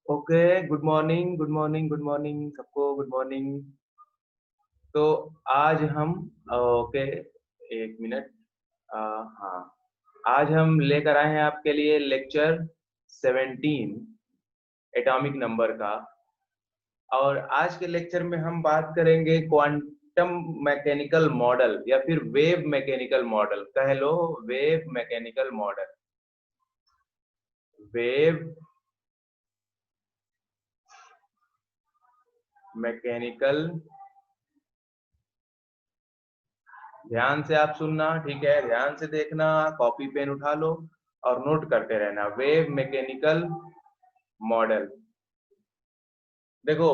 Okay, good morning, good morning, good morning सबको, good morning. तो आज हम ओके, एक मिनट। हाँ, आज हम लेकर आए हैं आपके लिए लेक्चर 17 एटॉमिक नंबर का। और आज के लेक्चर में हम बात करेंगे क्वांटम मैकेनिकल मॉडल या फिर वेव मैकेनिकल मॉडल, कह लो wave mechanical model. Wave mechanical, ध्यान से आप सुनना, ठीक है? ध्यान से देखना, कॉपी पेन उठा लो और नोट करते रहना। Wave mechanical model. देखो,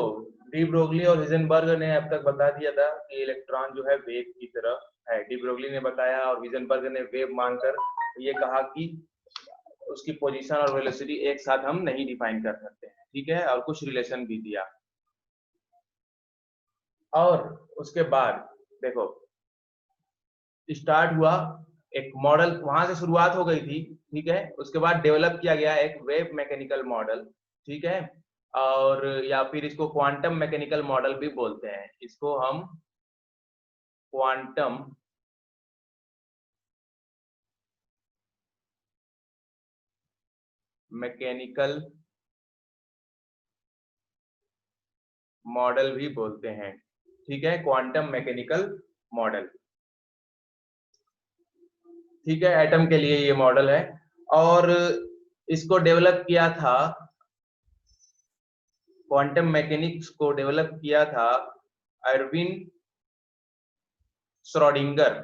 डी ब्रोगली और हिजेनबर्ग ने अब तक बता दिया था कि इलेक्ट्रॉन जो है वेव की तरह है। डी ब्रोगली ने बताया और हिजेनबर्ग ने वेव मानकर ये कहा कि उसकी पोजीशन और वेलोसिटी एक साथ हम नहीं डिफाइन कर सकते हैं, ठीक है? और कुछ रिलेशन भी दिया। और उसके बाद देखो, स्टार्ट हुआ एक मॉडल, वहां से शुरुआत हो गई थी, ठीक है? उसके बाद डेवलप किया गया एक वेव मैकेनिकल मॉडल, ठीक है? और या फिर इसको क्वांटम मैकेनिकल मॉडल भी बोलते हैं। इसको हम क्वांटम मैकेनिकल मॉडल भी बोलते हैं, ठीक है? क्वांटम मैकेनिकल मॉडल, ठीक है? एटम के लिए ये मॉडल है। और इसको डेवलप किया था, क्वांटम मैकेनिक्स को डेवलप किया था एरविन श्रोडिंगर।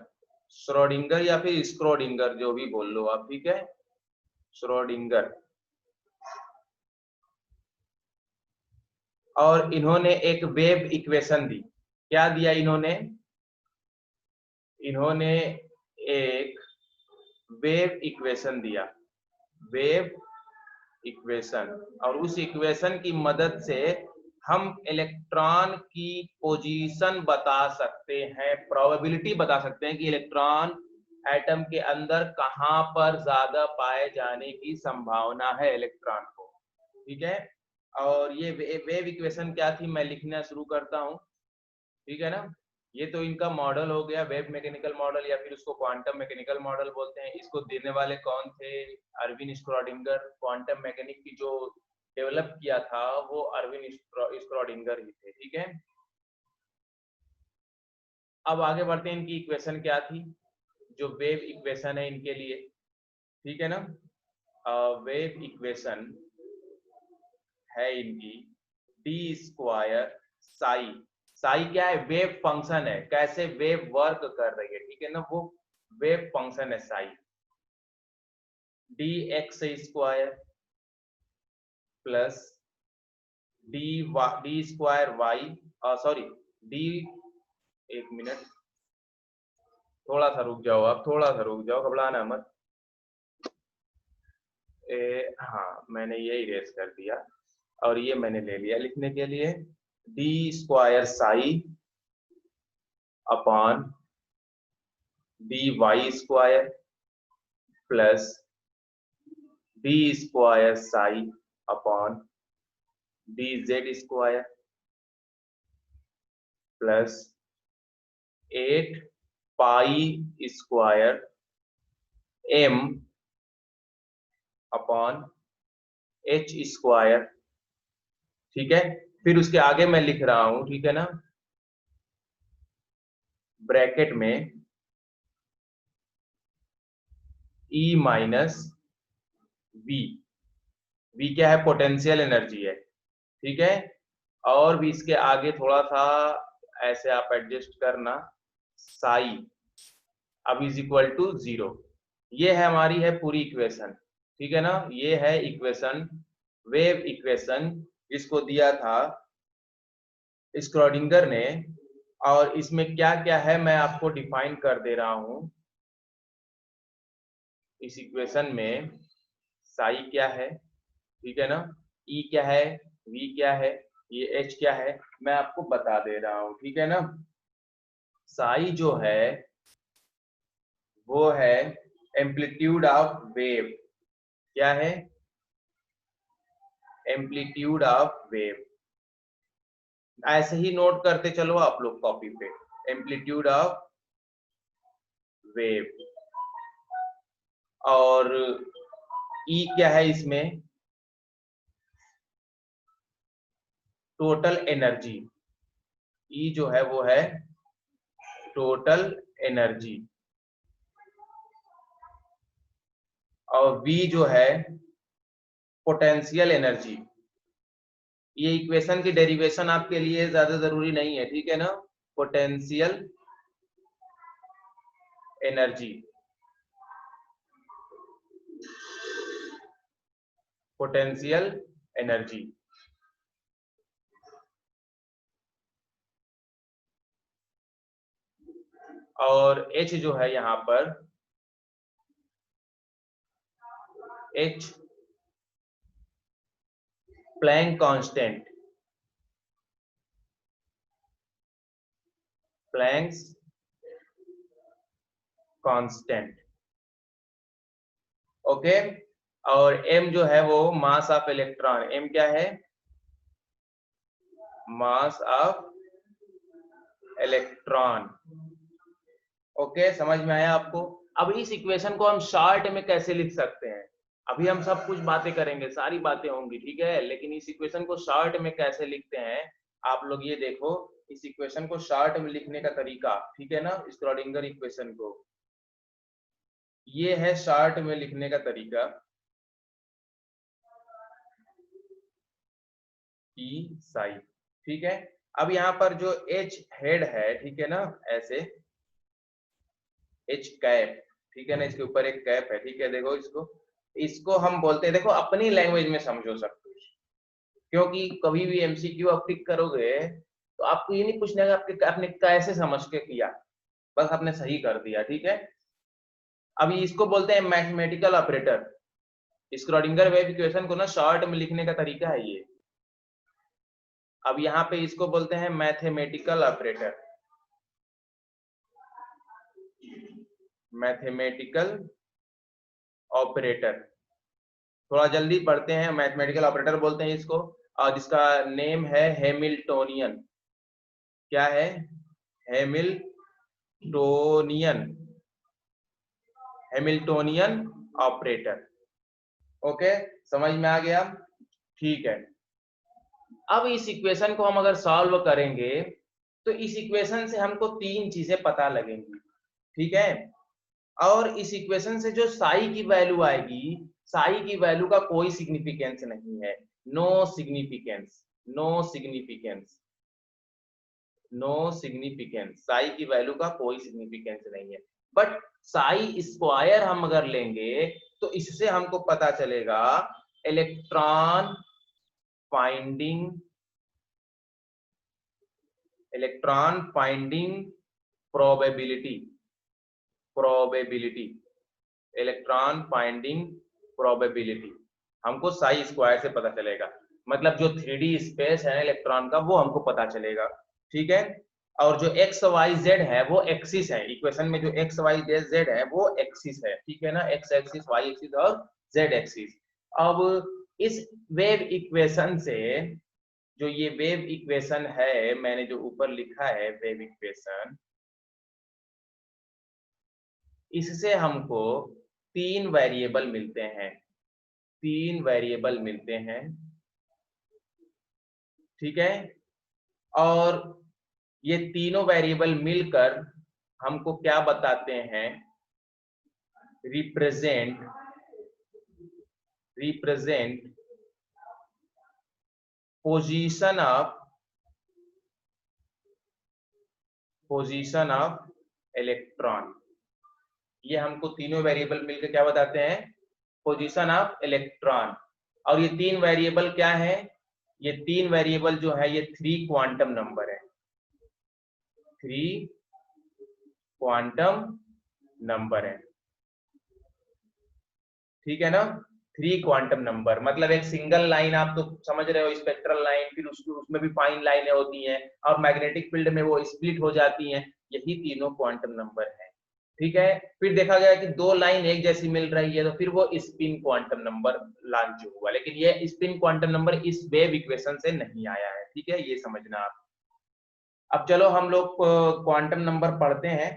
श्रोडिंगर या फिर स्क्रोडिंगर, जो भी बोल लो आप, ठीक है? श्रोडिंगर। और इन्होंने एक वेव इक्वेशन दी। क्या दिया इन्होंने? इन्होंने एक वेव इक्वेशन दिया, वेव इक्वेशन। और उस इक्वेशन की मदद से हम इलेक्ट्रॉन की पोजीशन बता सकते हैं, प्रोबेबिलिटी बता सकते हैं कि इलेक्ट्रॉन एटम के अंदर कहां पर ज्यादा पाए जाने की संभावना है इलेक्ट्रॉन को, ठीक है? और ये वेव इक्वेशन क्या थी, मैं लिखना शुरू करता हूं, ठीक है ना? ये तो इनका मॉडल हो गया, वेव मैकेनिकल मॉडल या फिर उसको क्वांटम मैकेनिकल मॉडल बोलते हैं। इसको देने वाले कौन थे? अरविन स्क्रोडिंगर। क्वांटम मैकेनिक की जो डेवलप किया था वो अरविन स्क्रोडिंगर ही थे, ठीक है? अब आगे बढ़ते हैं, इनकी इक्वेशन क्या थी, जो वेव इक्वेशन है इनके लिए, ठीक है ना? वेव इक्वेशन है इनकी डी स्क्वायर साई। साई क्या है? वेव फंक्शन है, कैसे वेव वर्क कर रही है, ठीक है ना? वो वेव फंक्शन है psi. D X square plus D square Y, sorry D, एक मिनट, थोड़ा सा रुक जाओ आप, थोड़ा सा रुक जाओ, घबराना मत। हाँ, मैंने ये इरेज कर दिया और ये मैंने ले लिया लिखने के लिए। D square psi upon D Y square plus D square psi upon D Z square plus 8 pi square M upon H square, ठीक है? फिर उसके आगे मैं लिख रहा हूं, ठीक है ना, ब्रैकेट में E माइनस वी। वी क्या है? पोटेंशियल एनर्जी है, ठीक है? और भी इसके आगे थोड़ा सा ऐसे आप एडजस्ट करना, साई अब इज इक्वल टू 0। ये है हमारी है पूरी इक्वेशन, ठीक है ना? ये है इक्वेशन, वेव इक्वेशन, जिसको दिया था स्क्रोडिंगर ने। और इसमें क्या क्या है मैं आपको डिफाइन कर दे रहा हूं। इस इक्वेशन में साई क्या है, ठीक है ना? ई क्या है, वी क्या है, ये एच क्या है, मैं आपको बता दे रहा हूं, ठीक है ना? साई जो है वो है एम्पलीट्यूड ऑफ वेव। क्या है? Amplitude of wave. ऐसे ही नोट करते चलो आप लोग कॉपी पे, एम्पलीट्यूड ऑफ वेव। और ई क्या है इसमें, टोटल एनर्जी। ई जो है वो है टोटल एनर्जी। और वी जो है पोटेंशियल एनर्जी। ये इक्वेशन की डेरिवेशन आपके लिए ज्यादा जरूरी नहीं है, ठीक है ना। Potential energy, potential energy. और H जो है यहां पर, H Planck constant, Planck's constant, okay. और M जो है वो मास ऑफ इलेक्ट्रॉन, M क्या है, मास ऑफ इलेक्ट्रॉन। ओके, समझ में आया आपको। अब इस इक्वेशन को हम शॉर्ट में कैसे लिख सकते हैं, अभी हम सब कुछ बातें करेंगे, सारी बातें होंगी, ठीक है, लेकिन इस इक्वेशन को शॉर्ट में कैसे लिखते हैं आप लोग ये देखो। इस इक्वेशन को शॉर्ट में लिखने का तरीका, ठीक है ना, श्रोडिंगर इक्वेशन को, ये है शॉर्ट में लिखने का तरीका। ई साई, ठीक है। अब यहाँ पर जो H हेड है, ठीक है ना, ऐसे H कैप, ठीक है ना, इसके ऊपर एक कैप है, ठीक है, देखो इसको, इसको हम बोलते हैं, देखो अपनी लैंग्वेज में समझो सब कुछ, क्योंकि कभी भी एमसीक्यू आप टिक करोगे तो आपको ये नहीं पूछना है कि आपने कैसे समझ के किया, बस आपने सही कर दिया, ठीक है। अभी इसको बोलते हैं mathematical operator. Schrodinger wave equation को ना शॉर्ट में लिखने का तरीका है ये। अब यहाँ पे इसको बोलते हैं मैथमेटिकल ऑपरेटर, मैथमेटिकल ऑपरेटर। थोड़ा जल्दी पढ़ते हैं, मैथमेटिकल ऑपरेटर बोलते हैं इसको, और जिसका नेम है हैमिल्टोनियन। क्या है, हैमिल्टोनियन, हैमिल्टोनियन ऑपरेटर। ओके, समझ में आ गया, ठीक है। अब इस इक्वेशन को हम अगर सॉल्व करेंगे तो इस इक्वेशन से हमको तीन चीजें पता लगेंगी, ठीक है। और इस इक्वेशन से जो साई की वैल्यू आएगी, साई की वैल्यू का कोई सिग्निफिकेंस नहीं है, no significance, no significance, no significance, psi की वैल्यू का कोई सिग्निफिकेंस नहीं है। बट साई स्क्वायर हम अगर लेंगे तो इससे हमको पता चलेगा electron finding, electron finding probability, probability, electron finding probability हमको साई स्क्वायर से पता चलेगा। मतलब जो 3D स्पेस है इलेक्ट्रॉन का वो हमको पता चलेगा, ठीक है। और जो एक्स वाई जेड है वो एक्सिस है, इक्वेशन में जो एक्स वाई जेड है वो एक्सिस है, ठीक है ना, एक्स एक्सिस, वाई एक्सिस और जेड एक्सिस। अब इस वेव इक्वेशन से, जो ये वेव इक्वेशन है मैंने जो ऊपर लिखा है वेव इक्वेशन, इससे हमको तीन वेरिएबल मिलते हैं, तीन वेरिएबल मिलते हैं, ठीक है। और ये तीनों वेरिएबल मिलकर हमको क्या बताते हैं, represent, represent position of, position of electron. ये हमको तीनों वेरिएबल मिलकर क्या बताते हैं, पोजीशन ऑफ इलेक्ट्रॉन। और ये तीन वेरिएबल क्या है, ये तीन वेरिएबल जो है ये 3 क्वांटम नंबर है, 3 क्वांटम नंबर है, ठीक है ना। 3 क्वांटम नंबर मतलब एक सिंगल लाइन, आप तो समझ रहे हो, स्पेक्ट्रल लाइन, फिर उसमें भी फाइन लाइनें होती हैं और मैग्नेटिक फील्ड में वो स्प्लिट हो जाती हैं, यही तीनों क्वांटम नंबर है। ठीक है। फिर देखा गया कि दो लाइन एक जैसी मिल रही है, तो फिर वो स्पिन क्वांटम नंबर लॉन्च हुआ, लेकिन ये स्पिन क्वांटम नंबर इस वेव इक्वेशन से नहीं आया है। ठीक है, ये समझना आप। अब चलो हम लोग क्वांटम नंबर पढ़ते हैं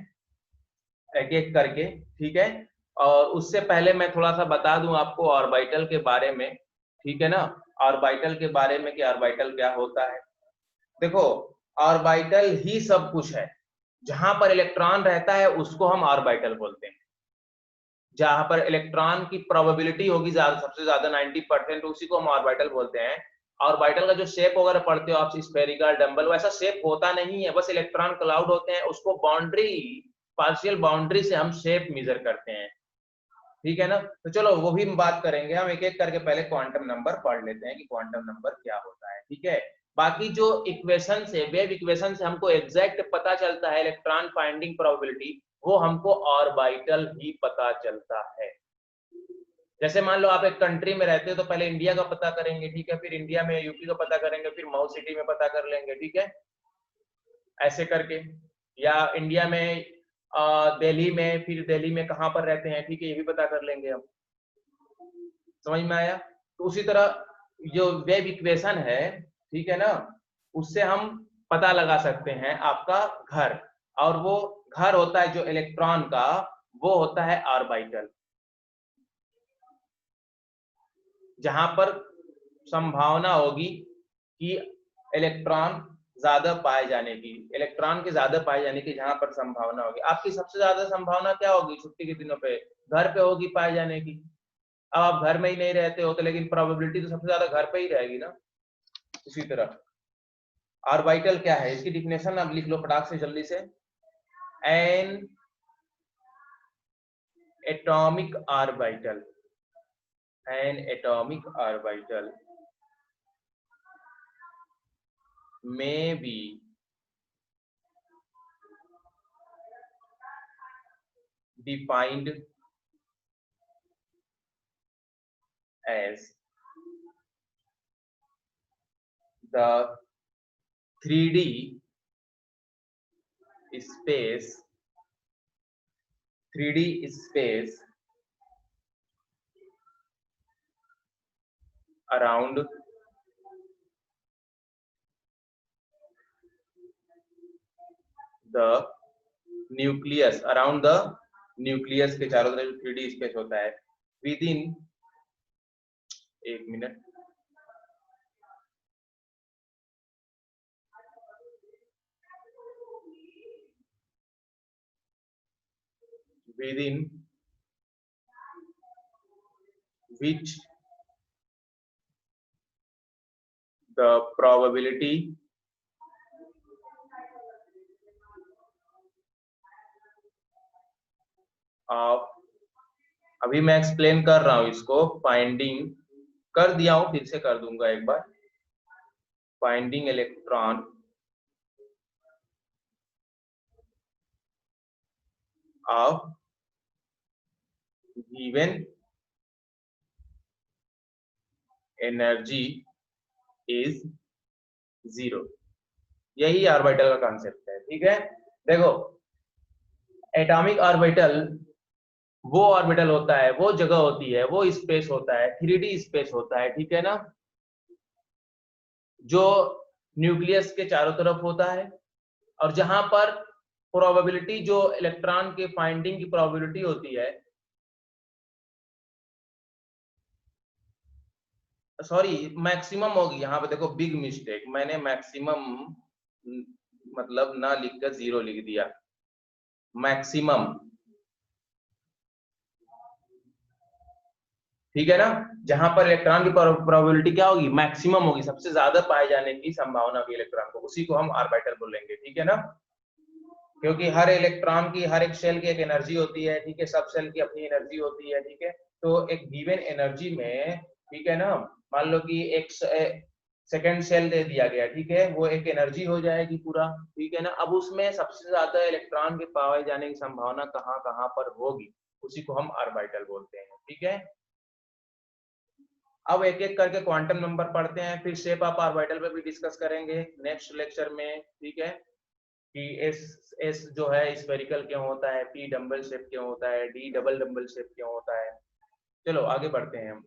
एक एक करके। ठीक है, और उससे पहले मैं थोड़ा सा बता दूं आपको ऑर्बिटल के बारे में। ठीक है ना, ऑर्बिटल के बारे में कि ऑर्बिटल क्या होता है। देखो, ऑर्बिटल ही सब कुछ है। जहां पर इलेक्ट्रॉन रहता है उसको हम ऑर्बिटल बोलते हैं। जहां पर इलेक्ट्रॉन की प्रोबेबिलिटी होगी सबसे ज्यादा 90%, उसी को हम ऑर्बिटल बोलते हैं। ऑर्बिटल का जो शेप वगैरह पढ़ते हो आप, स्फेरिकल, डम्बल, वैसा शेप होता नहीं है, बस इलेक्ट्रॉन क्लाउड होते हैं। उसको बाउंड्री, पार्शियल बाउंड्री से हम शेप मेजर करते हैं। ठीक है ना, तो चलो वो भी हम बात करेंगे। हम एक एक करके पहले क्वांटम नंबर पढ़ लेते हैं कि क्वांटम नंबर क्या होता है। ठीक है, बाकी जो इक्वेशन से, वेव इक्वेशन से हमको एग्जैक्ट पता चलता है इलेक्ट्रॉन फाइंडिंग प्रोबेबिलिटी, वो हमको ऑर्बिटल ही पता चलता है। जैसे मान लो आप एक कंट्री में रहते हो तो पहले इंडिया का पता करेंगे। ठीक है, फिर इंडिया में यूपी का पता करेंगे, फिर मऊ सिटी में पता कर लेंगे। ठीक है, ऐसे करके। या इंडिया में दिल्ली में, फिर दिल्ली में कहाँ पर रहते हैं, ठीक है, ये भी पता कर लेंगे हम। समझ में आया? तो उसी तरह जो वेव इक्वेशन है, ठीक है ना, उससे हम पता लगा सकते हैं आपका घर। और वो घर होता है जो इलेक्ट्रॉन का, वो होता है ऑर्बिटल। जहां पर संभावना होगी कि इलेक्ट्रॉन ज्यादा पाए जाने की, इलेक्ट्रॉन के ज्यादा पाए जाने की जहां पर संभावना होगी। आपकी सबसे ज्यादा संभावना क्या होगी छुट्टी के दिनों पे? घर पे होगी पाए जाने की। अब आप घर में ही नहीं रहते हो तो, लेकिन प्रोबेबिलिटी तो सबसे ज्यादा घर पे ही रहेगी ना। इसी तरह ऑर्बिटल क्या है, इसकी डिफिनेशन आप लिख लो फटाक से जल्दी से। N atomic orbital, N atomic orbital may be defined as the 3D space, 3D space around the nucleus, around the nucleus के चारों तरफ 3D स्पेस होता है विद इन, एक minute, with in which the probability of, अभी मैं explain कर रहा हूं इसको, फाइंडिंग कर दिया हूं, फिर से कर दूंगा एक बार। Finding electron of given energy is 0। यही ऑर्बिटल का कॉन्सेप्ट है। ठीक है, देखो, एटॉमिक ऑर्बिटल वो ऑर्बिटल होता है, वो जगह होती है, वो स्पेस होता है, 3D स्पेस होता है। ठीक है ना, जो न्यूक्लियस के चारों तरफ होता है, और जहां पर प्रोबेबिलिटी, जो इलेक्ट्रॉन के फाइंडिंग की प्रोबेबिलिटी होती है, सॉरी, मैक्सिमम होगी। यहाँ पे देखो बिग मिस्टेक, मैंने मैक्सिमम मतलब ना लिखकर 0 लिख दिया। मैक्सिमम, ठीक है ना, जहां पर इलेक्ट्रॉन की प्रोबेबिलिटी क्या होगी, मैक्सिमम होगी, सबसे ज्यादा पाए जाने की संभावना होगी इलेक्ट्रॉन को, उसी को हम ऑर्बिटल बोलेंगे। ठीक है ना, क्योंकि हर इलेक्ट्रॉन की, हर एक शेल की एक एनर्जी होती है। ठीक है, सब शेल की अपनी एनर्जी होती है। ठीक है, तो एक गिवन एनर्जी में, ठीक है ना, मान लो कि एक सेकेंड शेल दे दिया गया, ठीक है, वो एक एनर्जी हो जाएगी पूरा। ठीक है ना, अब उसमें सबसे ज्यादा इलेक्ट्रॉन के पाए जाने की संभावना कहाँ कहाँ पर होगी, उसी को हम ऑर्बिटल बोलते हैं। ठीक है, अब एक एक करके क्वांटम नंबर पढ़ते हैं, फिर शेप ऑफ ऑर्बिटल पे भी डिस्कस करेंगे नेक्स्ट लेक्चर में। ठीक है, कि एस जो है स्फेरिकल क्यों होता है, पी डंबल शेप क्यों होता है, डी डबल डंबल शेप क्यों होता है। चलो आगे बढ़ते हैं हम।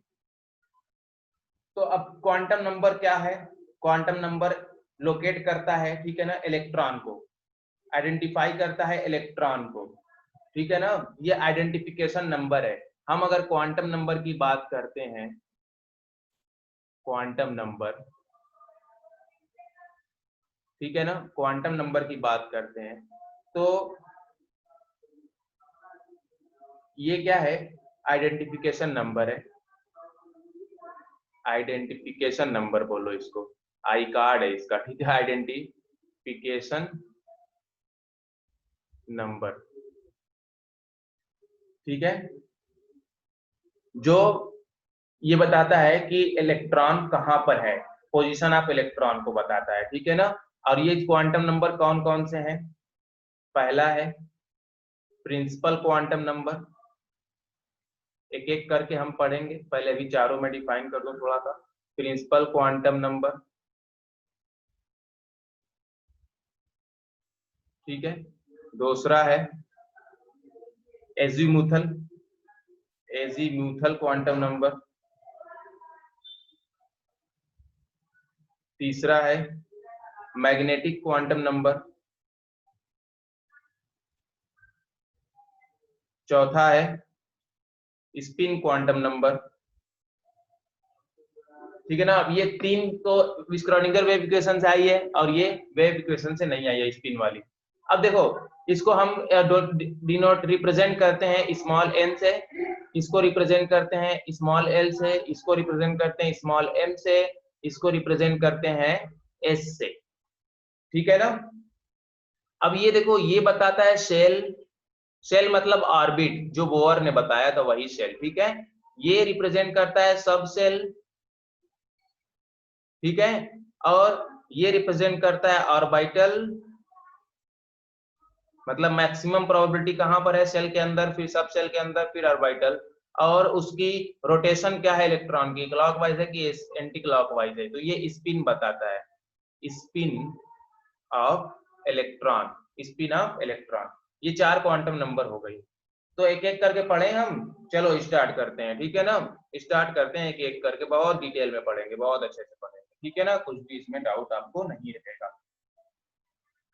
तो अब क्वांटम नंबर क्या है? क्वांटम नंबर लोकेट करता है, ठीक है ना, इलेक्ट्रॉन को, आइडेंटिफाई करता है इलेक्ट्रॉन को, ठीक है ना, ये आइडेंटिफिकेशन नंबर है। हम अगर क्वांटम नंबर की बात करते हैं, क्वांटम नंबर, ठीक है ना, क्वांटम नंबर की बात करते हैं तो ये क्या है? आइडेंटिफिकेशन नंबर है। आइडेंटिफिकेशन नंबर बोलो इसको, आई कार्ड है इसका, ठीक है, आइडेंटिफिकेशन नंबर, ठीक है, जो ये बताता है कि इलेक्ट्रॉन कहां पर है, पोजीशन ऑफ इलेक्ट्रॉन को बताता है, ठीक है ना। और ये क्वांटम नंबर कौन कौन से हैं? पहला है प्रिंसिपल क्वांटम नंबर, एक एक करके हम पढ़ेंगे, पहले अभी चारों में डिफाइन कर दूं थोड़ा सा। प्रिंसिपल क्वांटम नंबर, ठीक है। दूसरा है एजीमुथल, एजीमुथल क्वांटम नंबर। तीसरा है मैग्नेटिक क्वांटम नंबर। चौथा है स्पिन क्वांटम नंबर, ठीक है ना। अब ये तीन तो स्क्रोडिंगर वेव इक्वेशन से आई है और ये वेव इक्वेशन से नहीं आई है, स्पिन वाली। अब देखो, इसको हम डिनोट रिप्रेजेंट करते हैं स्मॉल एन से, इसको रिप्रेजेंट करते हैं स्मॉल एल से, इसको रिप्रेजेंट करते हैं स्मॉल एम से, इसको रिप्रेजेंट करते हैं एस से, ठीक है ना। अब ये देखो, ये बताता है शेल, शेल मतलब ऑर्बिट, जो बोअर ने बताया था वही शेल, ठीक है। ये रिप्रेजेंट करता है सब शेल, ठीक है। और ये रिप्रेजेंट करता है ऑर्बिटल, मतलब मैक्सिमम प्रोबेबिलिटी कहां पर है, सेल के अंदर, फिर सब सेल के अंदर, फिर ऑर्बिटल। और उसकी रोटेशन क्या है इलेक्ट्रॉन की, क्लॉकवाइज है कि एंटी क्लॉकवाइज है, तो ये स्पिन बताता है, spin off electron, spin off electron. ये चार क्वांटम नंबर हो गई। तो एक एक करके पढ़े हम, चलो स्टार्ट करते हैं, ठीक है ना। स्टार्ट करते हैं एक एक करके, बहुत डिटेल में पढ़ेंगे, बहुत अच्छे से पढ़ेंगे, ठीक है ना, कुछ भी इसमें डाउट आपको नहीं रहेगा।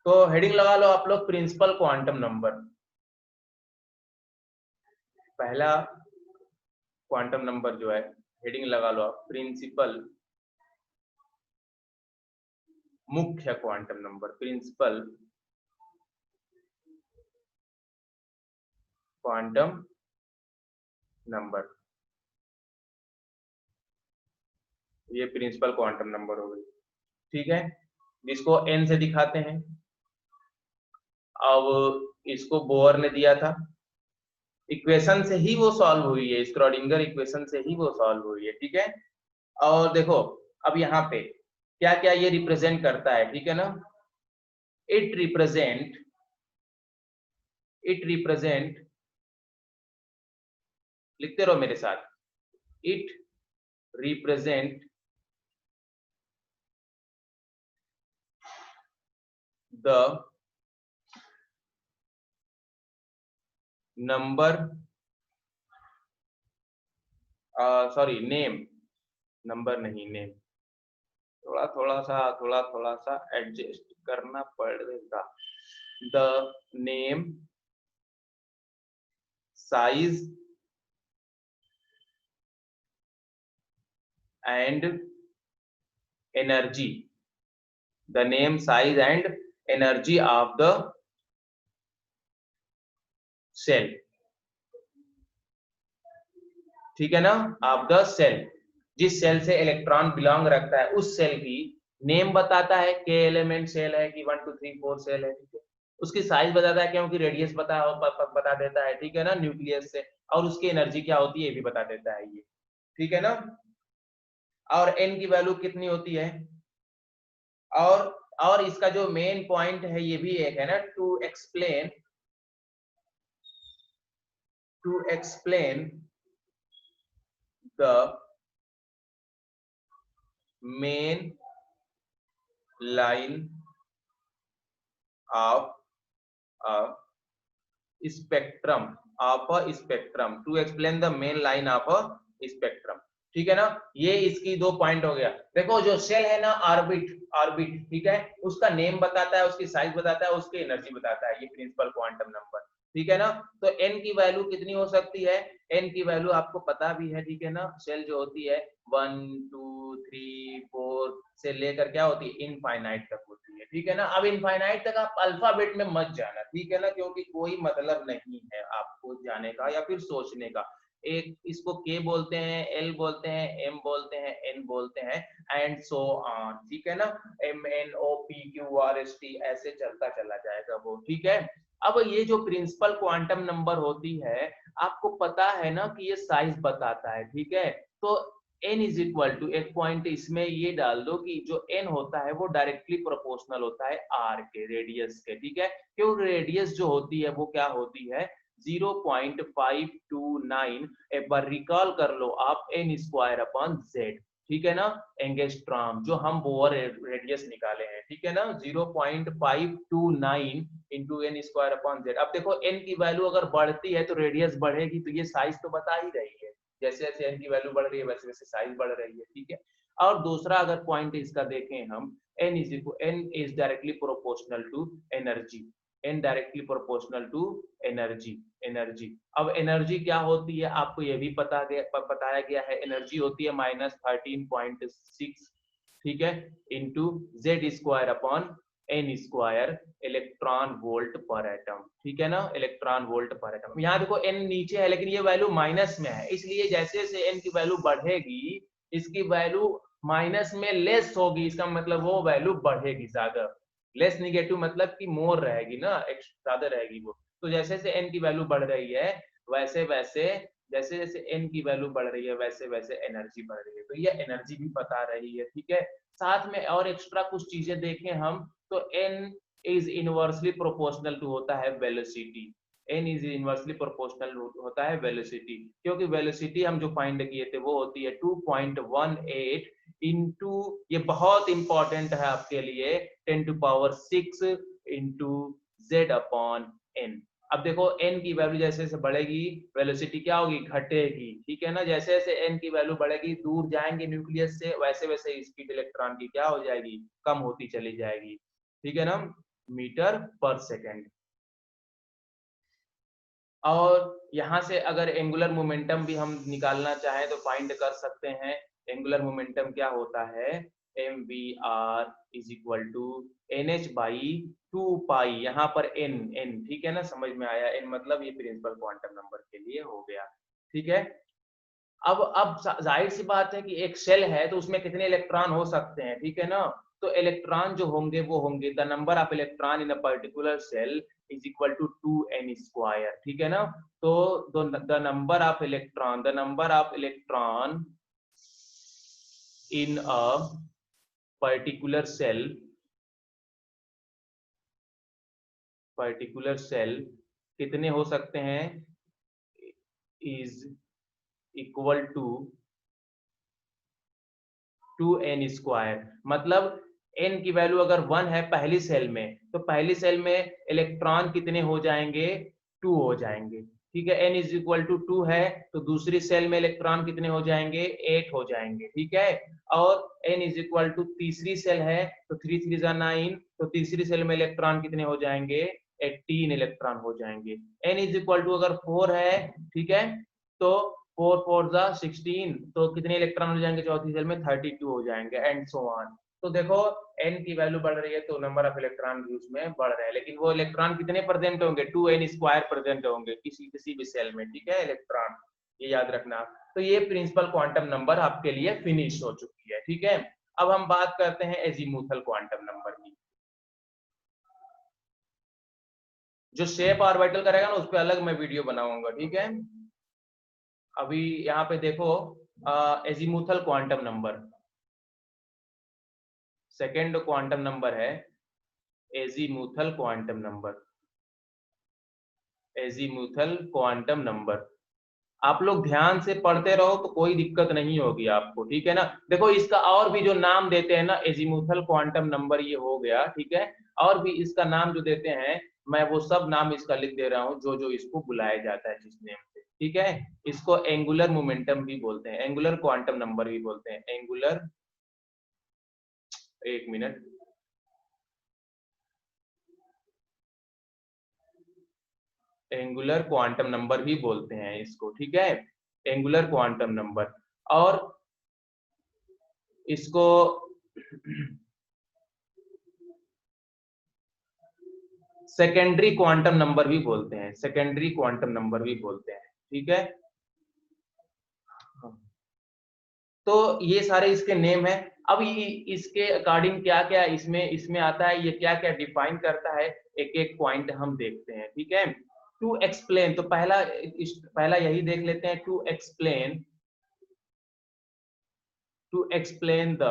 तो हेडिंग लगा लो आप लोग, प्रिंसिपल क्वांटम नंबर। पहला क्वांटम नंबर जो है, हेडिंग लगा लो आप, प्रिंसिपल, मुख्य quantum number, principal quantum number, ये प्रिंसिपल क्वांटम नंबर हो गई, ठीक है, जिसको एन से दिखाते हैं। अब इसको बोर ने दिया था, इक्वेशन से ही वो सॉल्व हुई है, स्क्रोडिंगर इक्वेशन से ही वो सॉल्व हुई है, ठीक है। और देखो, अब यहाँ पे क्या क्या ये रिप्रेजेंट करता है, ठीक है ना। इट रिप्रेजेंट, इट रिप्रेजेंट, लिखते रहो मेरे साथ, it represent the number, sorry name, number नहीं नेम, थोड़ा थोड़ा सा एडजस्ट करना पड़ेगा। The name, size and energy, the name size and energy of the shell, ठीक है ना, ऑफ द सेल, जिस सेल से इलेक्ट्रॉन बिलोंग रखता है उस सेल की नेम बताता है, के एलिमेंट सेल है कि 1 2 3 4 सेल है, ठीक है। उसकी साइज बताता है, क्योंकि रेडियस बता देता है, ठीक है ना, न्यूक्लियस से। और उसकी एनर्जी क्या होती है ये भी बता देता है ये, ठीक है ना। और एन की वैल्यू कितनी होती है। और और इसका जो मेन पॉइंट है ये भी एक है ना, to explain the main line of a spectrum to explain the main line of a spectrum। ठीक है ना, ये इसकी दो पॉइंट हो गया। देखो जो सेल है ना ऑर्बिट ठीक है, उसका नेम बताता है, उसकी साइज बताता है, उसकी एनर्जी बताता है, ये प्रिंसिपल क्वांटम नंबर। ठीक है ना, तो n की वैल्यू कितनी हो सकती है, n की वैल्यू आपको पता भी है। ठीक है ना, सेल जो होती है 1 2 3 4 से लेकर क्या होती है इनफाइनाइट तक होती है। ठीक है ना, अब इनफाइनाइट तक आप अल्फाबेट में मत जाना। ठीक है ना, क्योंकि कोई मतलब नहीं है आपको जाने का या फिर सोचने का। एक इसको के बोलते हैं, एल बोलते हैं, एम बोलते हैं, एन बोलते हैं, एंड सो ऑन। ठीक है ना, M N O P Q R S T ऐसे चलता चला जाएगा वो। ठीक है, अब ये जो प्रिंसिपल क्वांटम नंबर होती है, आपको पता है ना कि ये साइज बताता है। ठीक है, तो n इज इक्वल टू, एक पॉइंट इसमें ये डाल दो कि जो n होता है वो डायरेक्टली प्रोपोर्शनल होता है r के, रेडियस के। ठीक है, क्यों रेडियस जो होती है वो क्या होती है 0.529, एक बार रिकॉल कर लो आप, n स्क्वायर अपॉन z। ठीक है ना, एंगस्ट्रॉम जो हम बोर रेडियस निकाले हैं। ठीक है ना, 0.529 into n square upon z। अब देखो n की वैल्यू अगर बढ़ती है तो रेडियस बढ़ेगी, तो ये साइज तो बता ही रही है, जैसे जैसे n की वैल्यू बढ़ रही है वैसे वैसे साइज बढ़ रही है। ठीक है, और दूसरा अगर पॉइंट इसका देखें हम, n is directly proportional to energy, n directly proportional to energy. अब एनर्जी क्या होती है आपको ये भी बताया गया है, एनर्जी होती है -13.6। ठीक है, into z square upon n square electron volt पर एटम। ठीक है ना, इलेक्ट्रॉन वोल्ट पर एटम। यहाँ देखो n नीचे है लेकिन ये वैल्यू माइनस में है, इसलिए जैसे जैसे n की वैल्यू बढ़ेगी इसकी वैल्यू माइनस में लेस होगी, इसका मतलब वो वैल्यू बढ़ेगी ज्यादा। लेस निगेटिव मतलब कि मोर रहेगी ना, ज्यादा रहेगी वो। तो जैसे जैसे n की वैल्यू बढ़ रही है वैसे वैसे, जैसे जैसे n की वैल्यू बढ़ रही है वैसे वैसे एनर्जी बढ़ रही है, तो ये एनर्जी भी बता रही है। ठीक है, साथ में और एक्स्ट्रा कुछ चीजें देखें हम, तो n is inversely proportional to होता है velocity. n is inversely proportional होता है वेलोसिटी, क्योंकि वेलोसिटी हम जो फाइंड किए थे वो होती है 2.18 इंटू, ये बहुत इंपॉर्टेंट है आपके लिए, 10⁶ इंटू z अपॉन n। अब देखो n की वैल्यू जैसे जैसे बढ़ेगी वेलोसिटी क्या होगी, घटेगी। ठीक है ना, जैसे जैसे n की वैल्यू बढ़ेगी, दूर जाएंगे न्यूक्लियस से, वैसे वैसे स्पीड इलेक्ट्रॉन की क्या हो जाएगी, कम होती चली जाएगी। ठीक है ना, मीटर पर सेकेंड। और यहाँ से अगर एंगुलर मोमेंटम भी हम निकालना चाहें तो फाइंड कर सकते हैं। एंगुलर मोमेंटम क्या होता है, mvr is equal to nh by 2 pi, यहाँ पर n। ठीक है ना, समझ में आया, n मतलब ये प्रिंसिपल क्वांटम नंबर के लिए हो गया। ठीक है, अब जाहिर सी बात है कि एक सेल है तो उसमें कितने इलेक्ट्रॉन हो सकते हैं। ठीक है ना, तो इलेक्ट्रॉन जो होंगे वो होंगे, the number of electron in a particular shell is equal to 2n square. ठीक है ना, तो the number of electron in a particular shell कितने हो सकते हैं, is equal to 2n square. मतलब n की वैल्यू अगर 1 है पहली सेल में, तो पहली सेल में इलेक्ट्रॉन कितने हो जाएंगे, 2 हो जाएंगे। ठीक है, n इज इक्वल टू 2 है तो दूसरी सेल में इलेक्ट्रॉन कितने हो जाएंगे, 8 हो जाएंगे। ठीक है, और n इज इक्वल टू तीसरी सेल है तो 3 3 जा 9, तो तीसरी सेल में इलेक्ट्रॉन कितने हो जाएंगे, 18 इलेक्ट्रॉन हो जाएंगे। n इज इक्वल टू अगर 4 है, ठीक है, तो 4 4 जा 16, तो कितने इलेक्ट्रॉन हो जाएंगे चौथी सेल में, 32 हो जाएंगे, एंड सो ऑन। तो देखो n की वैल्यू बढ़ रही है तो नंबर ऑफ इलेक्ट्रॉन भी उसमें बढ़ रहे हैं, लेकिन वो इलेक्ट्रॉन कितने प्रेजेंट होंगे, 2n स्क्वायर प्रेजेंट होंगे किसी किसी भी सेल में। ठीक है, इलेक्ट्रॉन, ये याद रखना। तो ये प्रिंसिपल क्वांटम नंबर आपके लिए फिनिश हो चुकी है। ठीक है, अब हम बात करते हैं एजीमुथल क्वांटम नंबर की। जो शेप ऑर्बिटल करेगा ना उस पर अलग मैं वीडियो बनाऊंगा। ठीक है, अभी यहाँ पे देखो azimuthal quantum number, second quantum number है azimuthal quantum number, azimuthal quantum number. आप लोग ध्यान से पढ़ते रहो तो कोई दिक्कत नहीं होगी आपको, ठीक है ना। देखो इसका और भी जो नाम देते हैं ना, एजीमुथल क्वांटम नंबर ये हो गया, ठीक है। और भी इसका नाम जो देते हैं, मैं वो सब नाम इसका लिख दे रहा हूँ जो जो इसको बुलाया जाता है जिस नेम से, ठीक है। इसको एंगुलर मोमेंटम भी बोलते हैं, एंगुलर क्वांटम नंबर भी बोलते हैं, एंगुलर, एक मिनट, एंगुलर क्वांटम नंबर भी बोलते हैं इसको, ठीक है, एंगुलर क्वांटम नंबर। और इसको सेकेंडरी क्वांटम नंबर भी बोलते हैं, सेकेंडरी क्वांटम नंबर भी बोलते हैं, ठीक है। तो ये सारे इसके नेम है। अब इसके अकॉर्डिंग क्या क्या इसमें इसमें आता है, ये क्या क्या डिफाइन करता है, एक एक पॉइंट हम देखते हैं, ठीक है। टू एक्सप्लेन, तो पहला यही देख लेते हैं, to explain the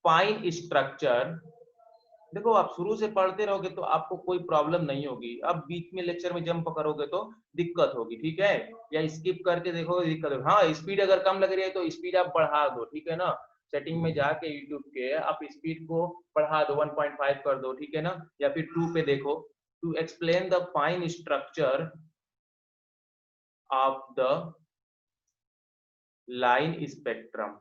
fine structure. देखो आप शुरू से पढ़ते रहोगे तो आपको कोई प्रॉब्लम नहीं होगी, अब बीच में लेक्चर में जंप करोगे तो दिक्कत होगी, ठीक है। या स्किप करके देखो दिक्कत होगी। हाँ, स्पीड अगर कम लग रही है तो स्पीड आप बढ़ा दो, ठीक है ना। सेटिंग में जाके यूट्यूब के आप स्पीड को बढ़ा दो, 1.5 कर दो, ठीक है ना, या फिर 2 पे देखो। To explain the fine structure of the line spectrum.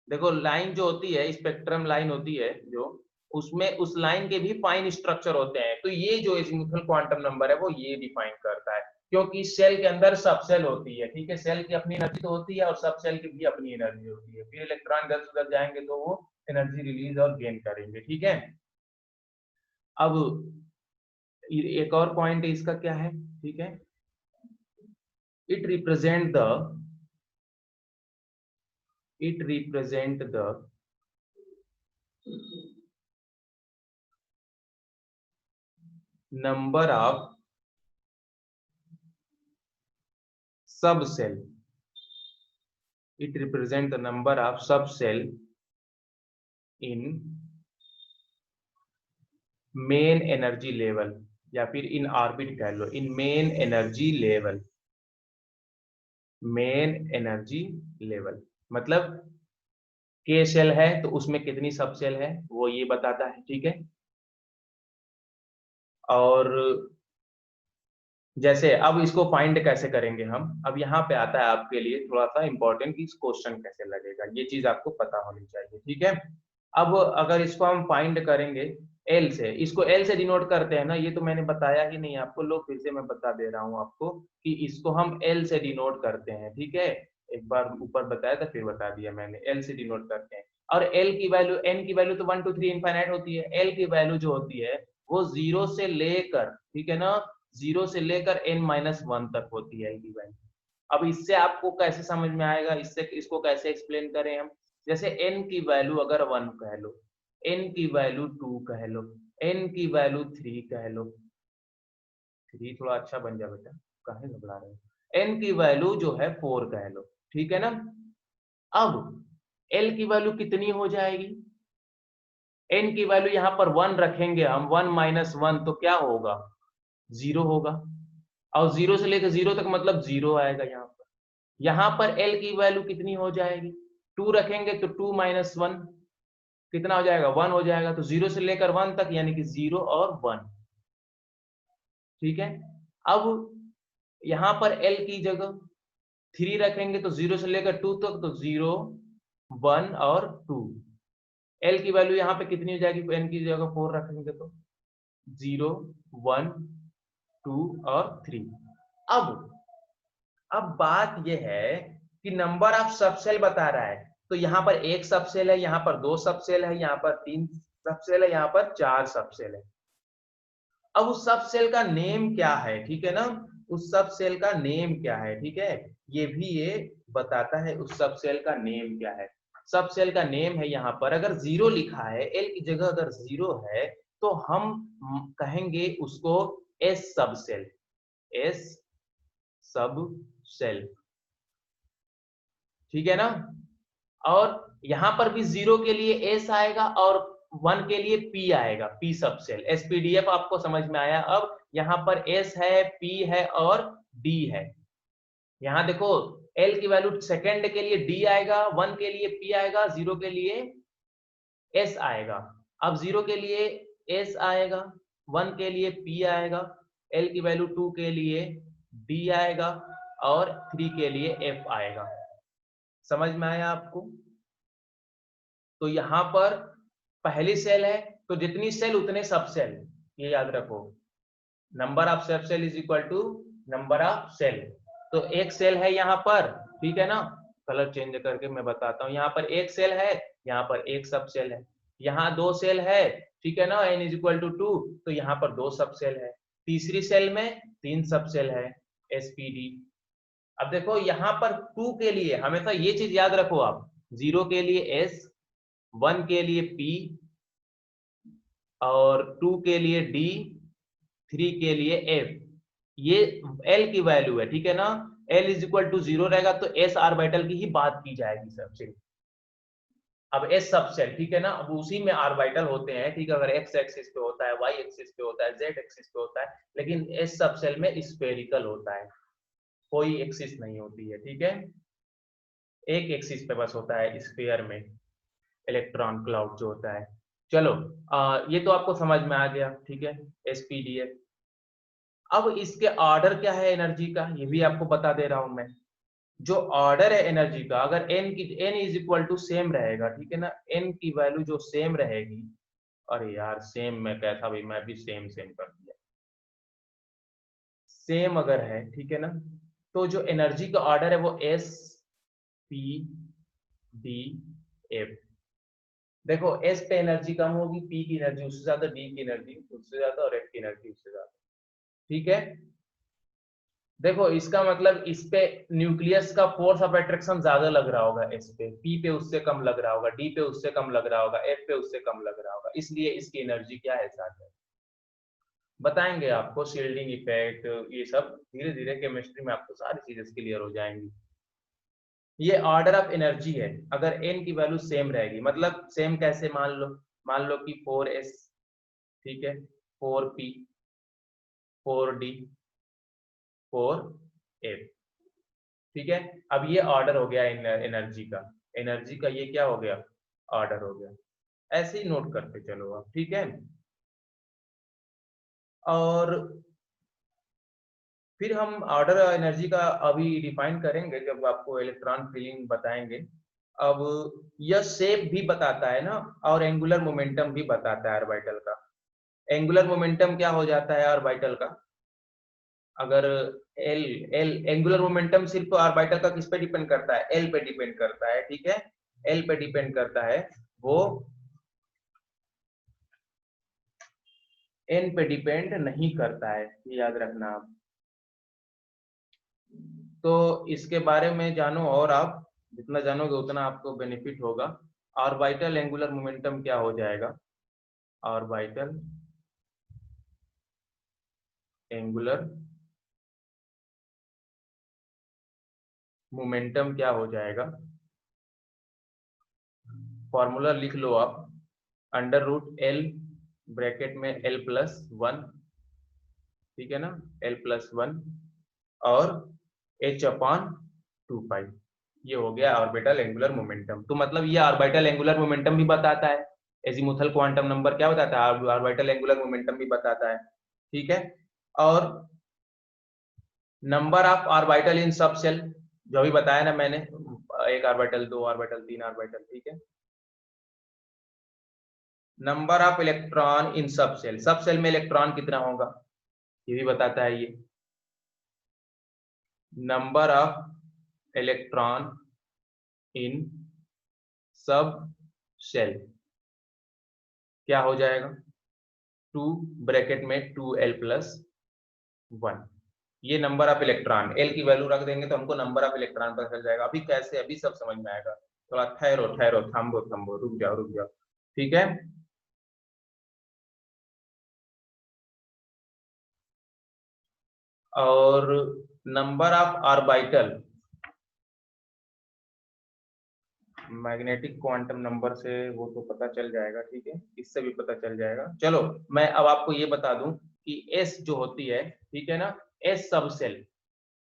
देखो लाइन जो होती है, स्पेक्ट्रम लाइन होती है जो, उसमें उस लाइन के भी फाइन स्ट्रक्चर होते हैं। तो ये जो एजीमुथल क्वांटम नंबर है वो ये डिफाइन करता है, क्योंकि सेल के अंदर सब सेल होती है, ठीक है। सेल की अपनी एनर्जी तो होती है और सब सेल की भी अपनी एनर्जी होती है, फिर इलेक्ट्रॉन इधर से उधर जाएंगे तो वो एनर्जी रिलीज और गेन करेंगे, ठीक है। अब एक और पॉइंट इसका क्या है, ठीक है, it represent the number of subcell. It represent the number of subcell in main energy level, या फिर इन ऑर्बिट कह लो, इन मेन एनर्जी लेवल। मतलब के सेल है तो उसमें कितनी सब सेल है वो ये बताता है, ठीक है। और जैसे अब इसको फाइंड कैसे करेंगे हम, अब यहाँ पे आता है आपके लिए थोड़ा सा इंपॉर्टेंट कि क्वेश्चन कैसे लगेगा, ये चीज आपको पता होनी चाहिए, ठीक है। अब अगर इसको हम फाइंड करेंगे एल से, इसको एल से डिनोट करते हैं ना, ये तो मैंने बताया ही नहीं आपको, लो फिर से मैं बता दे रहा हूँ आपको कि इसको हम एल से डिनोट करते हैं, ठीक है। एक बार ऊपर बताया था फिर बता दिया मैंने, एल से डिनोट करते हैं। और एल की वैल्यू, एन की वैल्यू तो 1 2 3 इनफाइनाइट होती है, एल की वैल्यू जो होती है वो 0 से लेकर, ठीक है ना, 0 से लेकर n-1 तक होती है की वैल्यू। अब इससे आपको कैसे समझ में आएगा, इससे इसको कैसे एक्सप्लेन करें हम। जैसे n की वैल्यू अगर 1 कह लो, n की वैल्यू 2 कह लो, n की वैल्यू 3 कह लो, 3 थोड़ा अच्छा बन जा बेटा, काहे घबरा रहे हो, n की वैल्यू जो है 4 कह लो, ठीक है ना। अब l की वैल्यू कितनी हो जाएगी, n की वैल्यू यहाँ पर 1 रखेंगे हम, 1 - 1 तो क्या होगा, 0 होगा। और 0 से लेकर 0 तक मतलब 0 आएगा यहाँ पर। यहाँ पर L की वैल्यू कितनी हो जाएगी, 2 रखेंगे तो 2 - 1 कितना हो जाएगा, 1 हो जाएगा। तो 0 से लेकर 1 तक यानी कि 0 और 1, ठीक है। अब यहाँ पर L की जगह 3 रखेंगे तो 0 से लेकर 2 तक, तो 0 1 और 2। L की वैल्यू यहाँ पे कितनी हो जाएगी, n की जगह 4 रखेंगे तो 0 1 2 और 3। अब बात यह है कि नंबर ऑफ सबसेल बता रहा है, तो यहाँ पर एक सबसेल है, यहाँ पर 2 सबसेल है, यहाँ पर 3 सबसेल है, यहाँ पर 4 सबसेल है। अब उस सबसेल का नेम क्या है, ठीक है ना, उस सबसेल का नेम क्या है, ठीक है, ये भी ये बताता है उस सबसेल का नेम क्या है। सबसेल का नेम है यहाँ पर, अगर 0 लिखा है, एल की जगह अगर 0 है तो हम कहेंगे उसको एस सबसेल, एस सब सेल, ठीक है ना। और यहां पर भी 0 के लिए एस आएगा और वन के लिए पी आएगा, पी सब सेल। एसपीडीएफ आपको समझ में आया। अब यहाँ पर एस है, पी है और डी है। यहाँ देखो एल की वैल्यू सेकंड के लिए डी आएगा, वन के लिए पी आएगा, जीरो के लिए एस आएगा। अब जीरो के लिए एस आएगा, वन के लिए पी आएगा, एल की वैल्यू टू के लिए डी आएगा और थ्री के लिए एफ आएगा। समझ में आया आपको? तो यहां पर पहली सेल है तो जितनी सेल उतने सब सेल, ये याद रखो। Number of subshell is equal to number of shell. तो एक सेल है यहाँ पर, ठीक है ना, कलर चेंज करके मैं बताता हूँ। यहाँ पर एक सेल है, यहाँ पर एक सब सेल है। यहाँ दो सेल है, ठीक है ना, n इज इक्वल टू 2, तो यहाँ पर दो सब सेल है। तीसरी सेल में तीन सब सेल है, एसपीडी। अब देखो यहाँ पर 2 के लिए हमेशा ये चीज याद रखो आप, 0 के लिए एस, 1 के लिए पी और 2 के लिए डी, 3 के लिए एफ। ये एल की वैल्यू है, ठीक है ना। एल इज इक्वल टू 0 रहेगा तो एस ऑर्बिटल की ही बात की जाएगी सबसे। अब एस सब सेल, ठीक है ना, अब उसी में ऑर्बिटल होते हैं, ठीक है। अगर एक्स एक्सिस पे होता है, वाई एक्सिस पे होता है, जेड एक्सिस पे होता है, लेकिन एस सब सेल में स्फेरिकल होता है, कोई एक्सिस नहीं होती है, ठीक है। एक एक्सिस पे बस होता है स्फीयर में इलेक्ट्रॉन क्लाउड जो होता है। चलो ये तो आपको समझ में आ गया, ठीक है, एसपीडीएफ। अब इसके ऑर्डर क्या है एनर्जी का, ये भी आपको बता दे रहा हूं मैं। जो ऑर्डर है एनर्जी का, अगर N is equal to same रहेगा, ठीक है ना, एन की वैल्यू जो सेम रहेगी, अरे यार सेम में कैसा, भाई मैं भी सेम सेम कर दिया। सेम अगर है, ठीक है ना, तो जो एनर्जी का ऑर्डर है वो एस पी डी एफ। देखो एस पे एनर्जी कम होगी, पी की एनर्जी उससे ज्यादा, डी की एनर्जी उससे ज्यादा और एफ की एनर्जी उससे ज्यादा, ठीक है। देखो इसका मतलब इस पे न्यूक्लियस का फोर्स ऑफ अट्रैक्शन ज्यादा लग रहा होगा, एस पे, पी पे उससे कम लग रहा होगा, डी पे उससे कम लग रहा होगा, एफ पे उससे कम लग रहा होगा, इसलिए इसकी एनर्जी क्या है, ज्यादा है। बताएंगे आपको शील्डिंग इफेक्ट, ये सब धीरे धीरे केमिस्ट्री में आपको सारी चीजें क्लियर हो जाएंगी। ये ऑर्डर ऑफ एनर्जी है। अगर एन की वैल्यू सेम रहेगी, मतलब सेम कैसे, मान लो कि 4s, ठीक है, 4p, 4d, 4f, ठीक है। अब ये ऑर्डर हो गया एनर्जी का, एनर्जी का ये क्या हो गया, ऑर्डर हो गया। ऐसे ही नोट करते चलो आप, ठीक है। और फिर हम ऑर्डर एनर्जी का अभी डिफाइन करेंगे जब आपको इलेक्ट्रॉन फीलिंग बताएंगे। अब यह शेप भी बताता है ना, और एंगुलर मोमेंटम भी बताता है ऑर्बिटल का। एंगुलर मोमेंटम क्या हो जाता है ऑर्बिटल का, अगर एल एल एंगुलर मोमेंटम सिर्फ ऑर्बिटल का किस पे डिपेंड करता है, एल पे डिपेंड करता है, ठीक है, एल पे डिपेंड करता है, वो एन पे डिपेंड नहीं करता है, ये याद रखना आप। तो इसके बारे में जानो, और आप जितना जानोगे उतना आपको बेनिफिट होगा। ऑर्बिटल एंगुलर मोमेंटम क्या हो जाएगा, ऑर्बिटल एंगुलर मोमेंटम क्या हो जाएगा, फॉर्मूला लिख लो आप, अंडर रूट एल, ब्रैकेट में एल प्लस वन, ठीक है ना, एल प्लस वन और एच अपॉन 2 पाई। ये हो गया ऑर्बिटल एंगुलर मोमेंटम। तो मतलब ये ऑर्बिटल एंगुलर मोमेंटम भी बताता है, एजीमुथल क्वांटम नंबर क्या बताता है, ऑर्बिटल एंगुलर मोमेंटम भी बताता है, ठीक है। और नंबर ऑफ ऑर्बिटल इन सब सेल, जो अभी बताया ना मैंने, एक ऑर्बिटल, दो ऑर्बिटल, तीन ऑर्बिटल, ठीक है। नंबर ऑफ इलेक्ट्रॉन इन सब सेल में इलेक्ट्रॉन कितना होगा, ये भी बताता है ये। नंबर ऑफ इलेक्ट्रॉन इन सब सेल क्या हो जाएगा, 2 ब्रैकेट में 2l प्लस 1। ये नंबर ऑफ इलेक्ट्रॉन, एल की वैल्यू रख देंगे तो हमको नंबर ऑफ इलेक्ट्रॉन पता चल जाएगा। अभी कैसे, अभी सब समझ में आएगा, थोड़ा ठहरो ठहरो, थम्बो थम्बो, रुक जाओ रुक जाओ, ठीक है। और number of orbital magnetic quantum number से वो तो पता चल जाएगा, ठीक है, इससे भी पता चल जाएगा। चलो मैं अब आपको ये बता दूं कि एस जो होती है, ठीक है ना, एस सब सेल,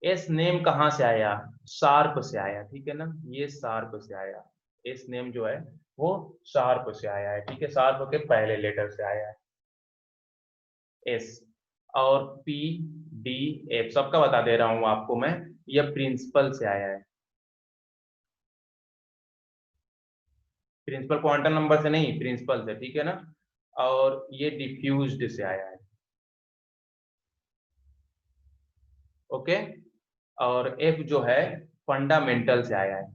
एस नेम कहाँ से आया, शार्प से आया, ठीक है ना, ये शार्प से आया, एस नेम जो है वो शार्प से आया है, ठीक है, शार्प के पहले लेटर से आया है एस। और पी डी एफ सबका बता दे रहा हूं आपको मैं, यह प्रिंसिपल से आया है, प्रिंसिपल क्वांटम नंबर से नहीं, प्रिंसिपल से, ठीक है ना। और ये डिफ्यूज्ड से आया है, ओके। और एफ जो है फंडामेंटल से आया है,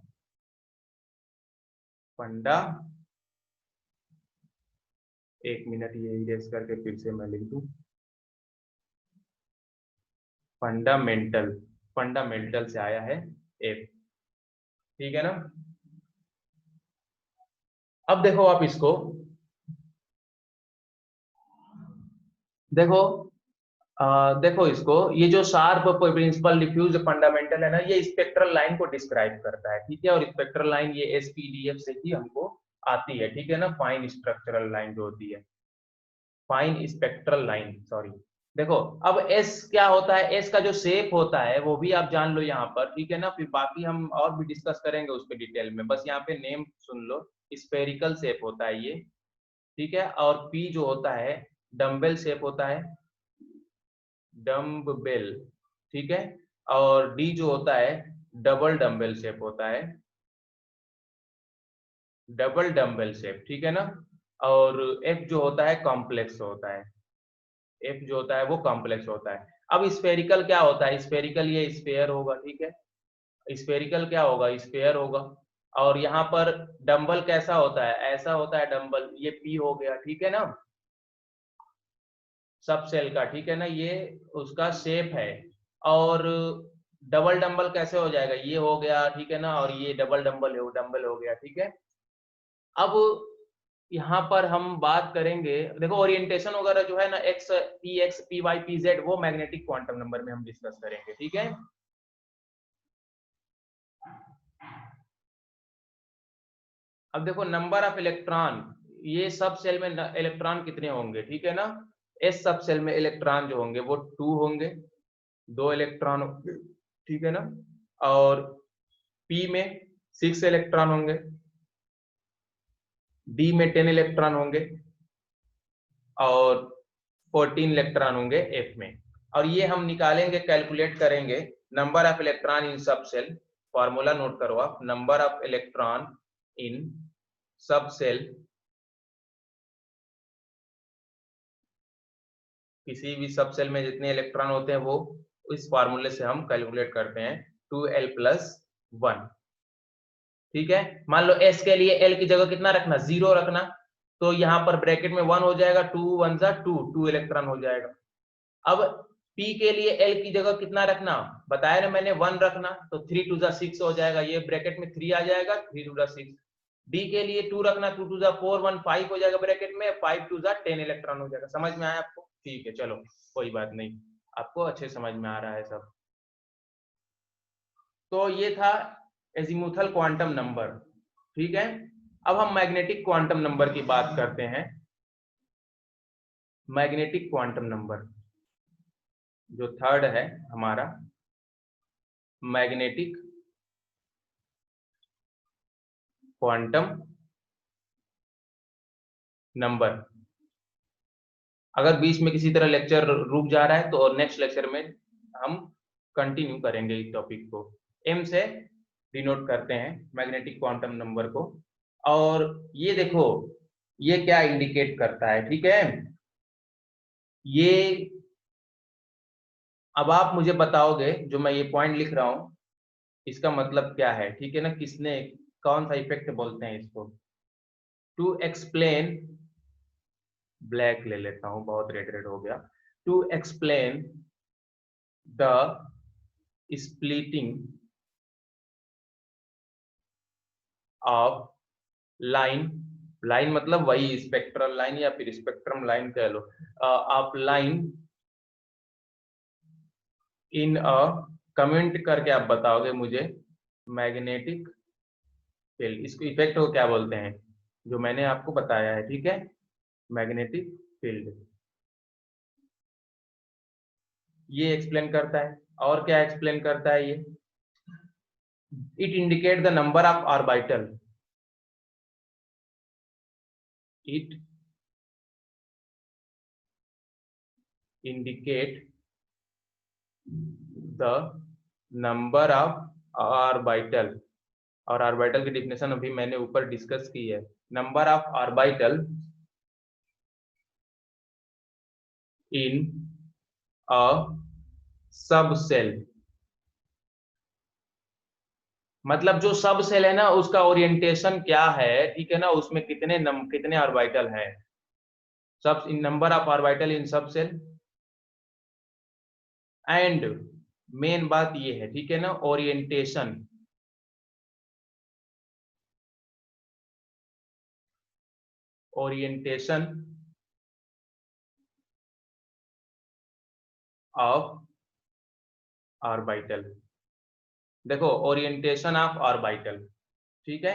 फंडा, एक मिनट ये इरेज करके फिर से मैं लिख दूं, फंडामेंटल, फंडामेंटल से आया है एफ, ठीक है ना। अब देखो आप इसको, देखो देखो इसको, ये जो शार्प प्रिंसिपल डिफ्यूज फंडामेंटल है ना, ये स्पेक्ट्रल लाइन को डिस्क्राइब करता है, ठीक है, और स्पेक्ट्रल लाइन ये एसपीडीएफ से ही हमको आती है, ठीक है ना, फाइन स्ट्रक्चरल लाइन जो होती है, फाइन स्पेक्ट्रल लाइन, सॉरी। देखो अब एस क्या होता है, एस का जो शेप होता है वो भी आप जान लो यहाँ पर, ठीक है ना, फिर बाकी हम और भी डिस्कस करेंगे उस पर डिटेल में, बस यहाँ पे नेम सुन लो, स्पेरिकल शेप होता है ये, ठीक है। और पी जो होता है डम्बेल शेप होता है, डम्बेल, ठीक है। और डी जो होता है डबल डम्बेल शेप होता है, डबल डम्बेल शेप, ठीक है ना। और एफ जो होता है कॉम्प्लेक्स होता है, एफ जो होता है वो कॉम्प्लेक्स होता है। अब स्फेरिकल क्या होता है, स्फेरिकल ये स्फेयर होगा, ठीक है, स्फेरिकल क्या होगा, स्फेयर होगा। और यहाँ पर डम्बल कैसा होता है, ऐसा होता है डम्बल, ये पी हो गया, ठीक है ना, सब सेल का, ठीक है ना, ये उसका शेप है। और डबल डंबल कैसे हो जाएगा, ये हो गया, ठीक है ना, और ये डबल डंबल है, वो डंबल हो गया, ठीक है। अब यहाँ पर हम बात करेंगे, देखो ओरिएंटेशन वगैरह जो है ना, X P Y P Z, वो मैग्नेटिक क्वांटम नंबर में हम डिस्कस करेंगे, ठीक है। अब देखो नंबर ऑफ इलेक्ट्रॉन, ये सब सेल में इलेक्ट्रॉन कितने होंगे, ठीक है ना, एस सब सेल में इलेक्ट्रॉन जो होंगे वो 2 होंगे, 2 इलेक्ट्रॉन होंगे, ठीक है ना। और पी में 6 इलेक्ट्रॉन होंगे, डी में 10 इलेक्ट्रॉन होंगे, और 14 इलेक्ट्रॉन होंगे एफ में। और ये हम निकालेंगे, कैलकुलेट करेंगे नंबर ऑफ इलेक्ट्रॉन इन सब सेल, फॉर्मूला नोट करो आप, नंबर ऑफ इलेक्ट्रॉन इन सब सेल, किसी भी सब सेल में जितने इलेक्ट्रॉन होते हैं वो इस फार्मूले से हम कैलकुलेट करते हैं, 2l+1, ठीक है। मान लो एस के लिए एल की जगह कितना रखना, 0 रखना, तो यहाँ पर ब्रैकेट में 1 हो जाएगा, 2 1 जा 2, 2 इलेक्ट्रॉन हो जाएगा। अब पी के लिए एल की जगह कितना रखना, बताया ना मैंने, 1 रखना, तो 3 2 जा 6 हो जाएगा, ये ब्रैकेट में 3 आ जाएगा, 3 2 जा 6। डी के लिए 2 रखना, 2 2 जा 4 1 5 हो जाएगा ब्रैकेट में, 5 2 जा 10 इलेक्ट्रॉन हो जाएगा। समझ में आया आपको, ठीक है, चलो कोई बात नहीं, आपको अच्छे समझ में आ रहा है सब। तो ये था एजीमुथल क्वांटम नंबर, ठीक है। अब हम मैग्नेटिक क्वांटम नंबर की बात करते हैं। मैग्नेटिक क्वांटम नंबर जो थर्ड है हमारा, मैग्नेटिक क्वांटम नंबर। अगर बीच में किसी तरह लेक्चर रुक जा रहा है तो और नेक्स्ट लेक्चर में हम कंटिन्यू करेंगे इस टॉपिक को। एम से डिनोट करते हैं मैग्नेटिक क्वांटम नंबर को। और ये देखो ये क्या इंडिकेट करता है, ठीक है, ये अब आप मुझे बताओगे, जो मैं ये पॉइंट लिख रहा हूं इसका मतलब क्या है, ठीक है ना, किसने, कौन सा इफेक्ट बोलते हैं इसको। टू एक्सप्लेन, ब्लैक ले लेता हूं, बहुत रेड रेड हो गया, to explain the splitting of line, line मतलब वही स्पेक्ट्रल लाइन या फिर स्पेक्ट्रम लाइन कह लो, of line in a, comment करके आप बताओगे मुझे, मैग्नेटिक फील्ड, इसको इफेक्ट को क्या बोलते हैं, जो मैंने आपको बताया है, ठीक है, मैग्नेटिक फील्ड, ये एक्सप्लेन करता है। और क्या एक्सप्लेन करता है ये, it indicate the number of orbital, it indicate the number of orbital, और ऑर्बिटल की डिफिनेशन अभी मैंने ऊपर डिस्कस की है, number of orbital in a सब सेल, मतलब जो सब सेल है ना उसका ओरिएंटेशन क्या है, ठीक है ना, उसमें कितने ऑर्बिटल हैं, सब इन नंबर ऑफ ऑर्बिटल इन सब सेल, एंड मेन बात ये है, ठीक है ना, ओरिएंटेशन ऑफ ऑर्बिटल, देखो ओरिएंटेशन ऑफ ऑर्बिटल, ठीक है,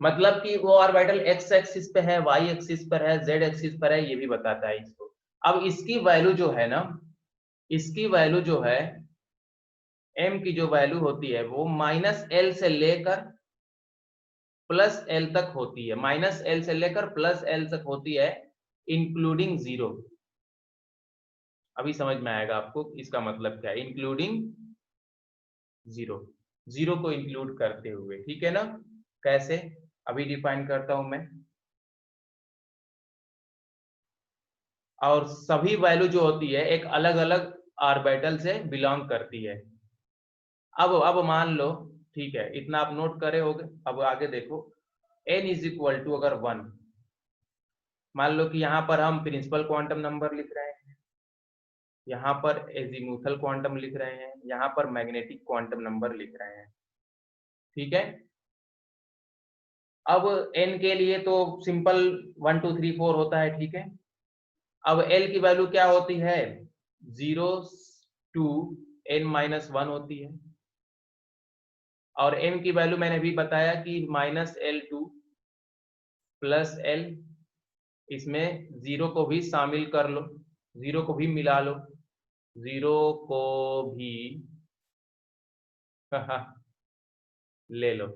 मतलब कि वो ऑर्बिटल एक्स एक्सिस पे है, वाई एक्सिस पर है, जेड एक्सिस पर है, ये भी बताता है इसको। अब इसकी वैल्यू जो है ना, इसकी वैल्यू जो है, एम की जो वैल्यू होती है वो -L से लेकर +L तक होती है, -L से लेकर +L तक होती है, इंक्लूडिंग जीरो। अभी समझ में आएगा आपको इसका मतलब क्या है, इंक्लूडिंग जीरो, जीरो को इंक्लूड करते हुए, ठीक है ना, कैसे, अभी डिफाइन करता हूं मैं। और सभी वैल्यू जो होती है एक अलग अलग ऑर्बिटल से बिलोंग करती है। अब मान लो, ठीक है, इतना आप नोट करे होगे, अब आगे देखो, n इज इक्वल टू अगर 1, मान लो कि यहाँ पर हम प्रिंसिपल क्वांटम नंबर लिख रहे हैं, यहाँ पर एजीमुथल क्वांटम लिख रहे हैं, यहाँ पर मैग्नेटिक क्वांटम नंबर लिख रहे हैं, ठीक है। अब n के लिए तो सिंपल 1 2 3 4 होता है, ठीक है। अब l की वैल्यू क्या होती है, 0 to n-1 होती है, और m की वैल्यू मैंने भी बताया कि -L to +L, इसमें जीरो को भी शामिल कर लो, जीरो को भी मिला लो, जीरो को भी ले लो,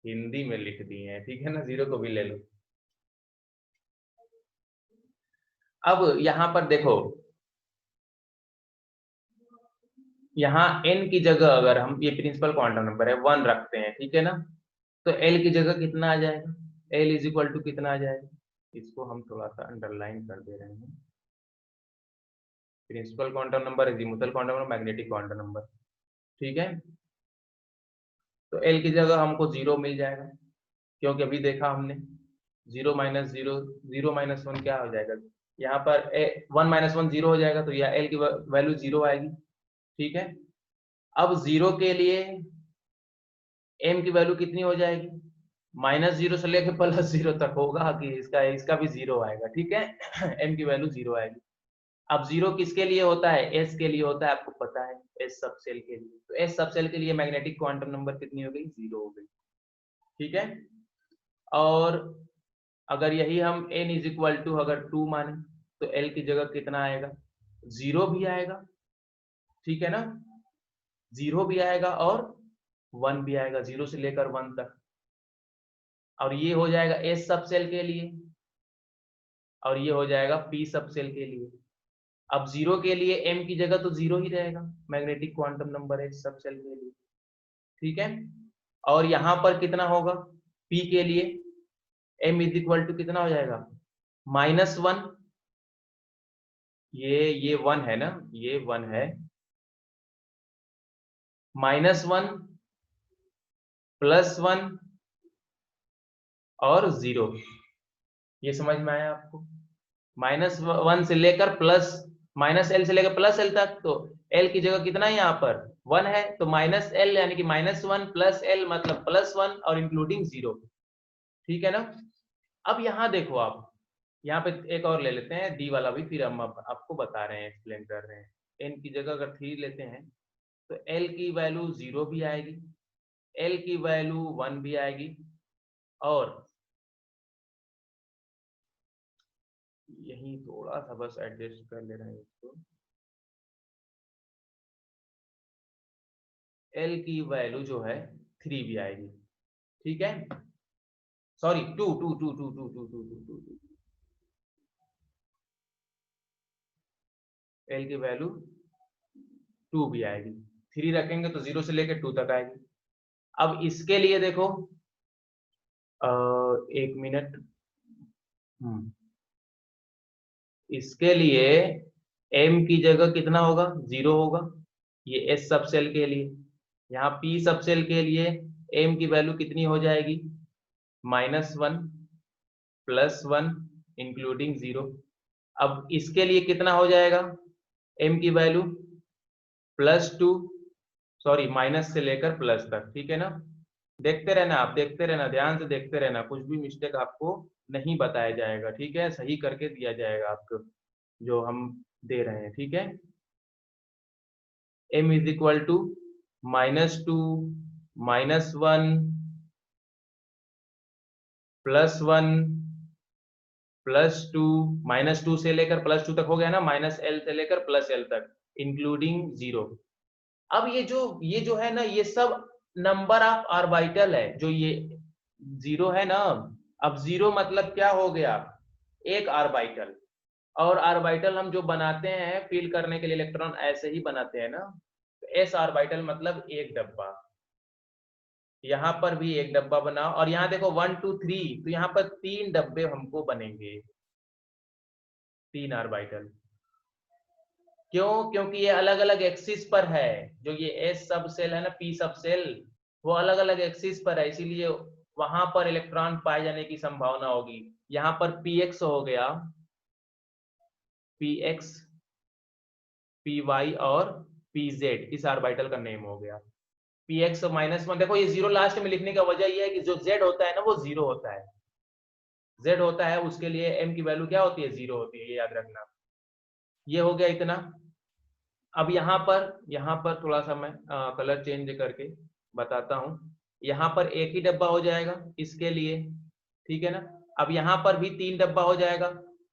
हिंदी में लिख दिए हैं, ठीक है ना, जीरो को भी ले लो। अब यहां पर देखो, यहाँ n की जगह अगर हम, ये प्रिंसिपल क्वांटम नंबर है, 1 रखते हैं, ठीक है ना, तो l की जगह कितना आ जाएगा, l इज इक्वल टू कितना आ जाएगा, इसको हम थोड़ा सा अंडरलाइन कर दे रहे हैं, principal quantum number, azimuthal quantum number, magnetic quantum number, ठीक है। तो l की जगह हमको 0 मिल जाएगा, क्योंकि अभी देखा हमने 0 - 0, 0 - 1 क्या हो जाएगा, यहाँ पर 1 - 1 0 हो जाएगा, तो यह l की वैल्यू 0 आएगी, ठीक है। अब 0 के लिए m की वैल्यू कितनी हो जाएगी, -0 से लेकर +0 तक होगा कि इसका इसका भी 0 आएगा, ठीक है। m की वैल्यू 0 आएगी। अब 0 किसके लिए होता है, s के लिए होता है, आपको पता है, s सब सेल के लिए, तो s सब सेल के लिए मैग्नेटिक क्वांटम नंबर कितनी हो गई, 0 हो गई, ठीक है। और अगर यही हम n इज इक्वल टू अगर 2 माने, तो l की जगह कितना आएगा, 0 भी आएगा, ठीक है ना, 0 भी आएगा और 1 भी आएगा, 0 से लेकर 1 तक, और ये हो जाएगा s सब सेल के लिए, और ये हो जाएगा p सब सेल के लिए। अब 0 के लिए m की जगह तो 0 ही रहेगा, मैग्नेटिक क्वांटम नंबर है सब सेल के लिए, ठीक है। और यहाँ पर कितना होगा, p के लिए m इज इक्वल टू कितना हो जाएगा, -1, ये 1 है ना, ये 1 है, -1 +1 और 0, ये समझ में आया आपको, -1 से लेकर -L से लेकर +L तक, तो L की जगह कितना है यहाँ पर 1 है, तो -L यानी कि -1 +L मतलब +1 और इंक्लूडिंग 0, ठीक है ना। अब यहाँ देखो आप, यहाँ पे एक और ले लेते हैं डी वाला भी, फिर हम आपको बता रहे हैं, एक्सप्लेन कर रहे हैं। n की जगह अगर 3 लेते हैं तो l की वैल्यू 0 भी आएगी, एल की वैल्यू 1 भी आएगी, और यही थोड़ा सा बस एडजस्ट कर ले रहे हैं इसको, एल की वैल्यू जो है 3 भी आएगी, ठीक है, सॉरी 2 2 2 2 2 2 2 2 2, एल की वैल्यू 2 भी आएगी, 3 रखेंगे तो 0 से लेकर 2 तक आएगी। अब इसके लिए देखो, एक मिनट, इसके लिए m की जगह कितना होगा, 0 होगा, ये s सब सेल के लिए। यहाँ p सब सेल के लिए m की वैल्यू कितनी हो जाएगी, -1 +1 इंक्लूडिंग 0। अब इसके लिए कितना हो जाएगा, m की वैल्यू +2, सॉरी माइनस से लेकर प्लस तक, ठीक है ना। देखते रहना, आप देखते रहना, ध्यान से देखते रहना, कुछ भी मिस्टेक आपको नहीं बताया जाएगा, ठीक है, सही करके दिया जाएगा आपको जो हम दे रहे हैं, ठीक है। m इज इक्वल टू -2 -1 +1 +2, -2 से लेकर +2 तक हो गया ना, -l से लेकर +l तक इंक्लूडिंग 0। अब ये जो है ना, ये सब नंबर ऑफ ऑर्बिटल है, जो ये 0 है ना। अब 0 मतलब क्या हो गया, एक ऑर्बिटल, और ऑर्बिटल हम जो बनाते हैं फिल करने के लिए इलेक्ट्रॉन ऐसे ही बनाते हैं ना, एस ऑर्बिटल मतलब एक डब्बा, यहाँ पर भी एक डब्बा बनाओ, और यहाँ देखो 1 2 3, तो यहाँ पर 3 डब्बे हमको बनेंगे, 3 ऑर्बिटल। क्यों, क्योंकि ये अलग अलग एक्सिस पर है, जो ये एस सब सेल है ना, पी सब सेल, वो अलग अलग एक्सिस पर है, इसीलिए वहां पर इलेक्ट्रॉन पाए जाने की संभावना होगी। यहाँ पर px हो गया, px py और pz इस ऑर्बिटल का नेम हो गया। px -1, देखो ये 0 लास्ट में लिखने का वजह यह है कि जो z होता है ना वो 0 होता है, z होता है उसके लिए m की वैल्यू क्या होती है, 0 होती है, ये याद रखना। ये हो गया इतना। अब यहाँ पर थोड़ा सा मैं कलर चेंज करके बताता हूँ। यहाँ पर एक ही डब्बा हो जाएगा इसके लिए, ठीक है ना। अब यहाँ पर भी 3 डब्बा हो जाएगा,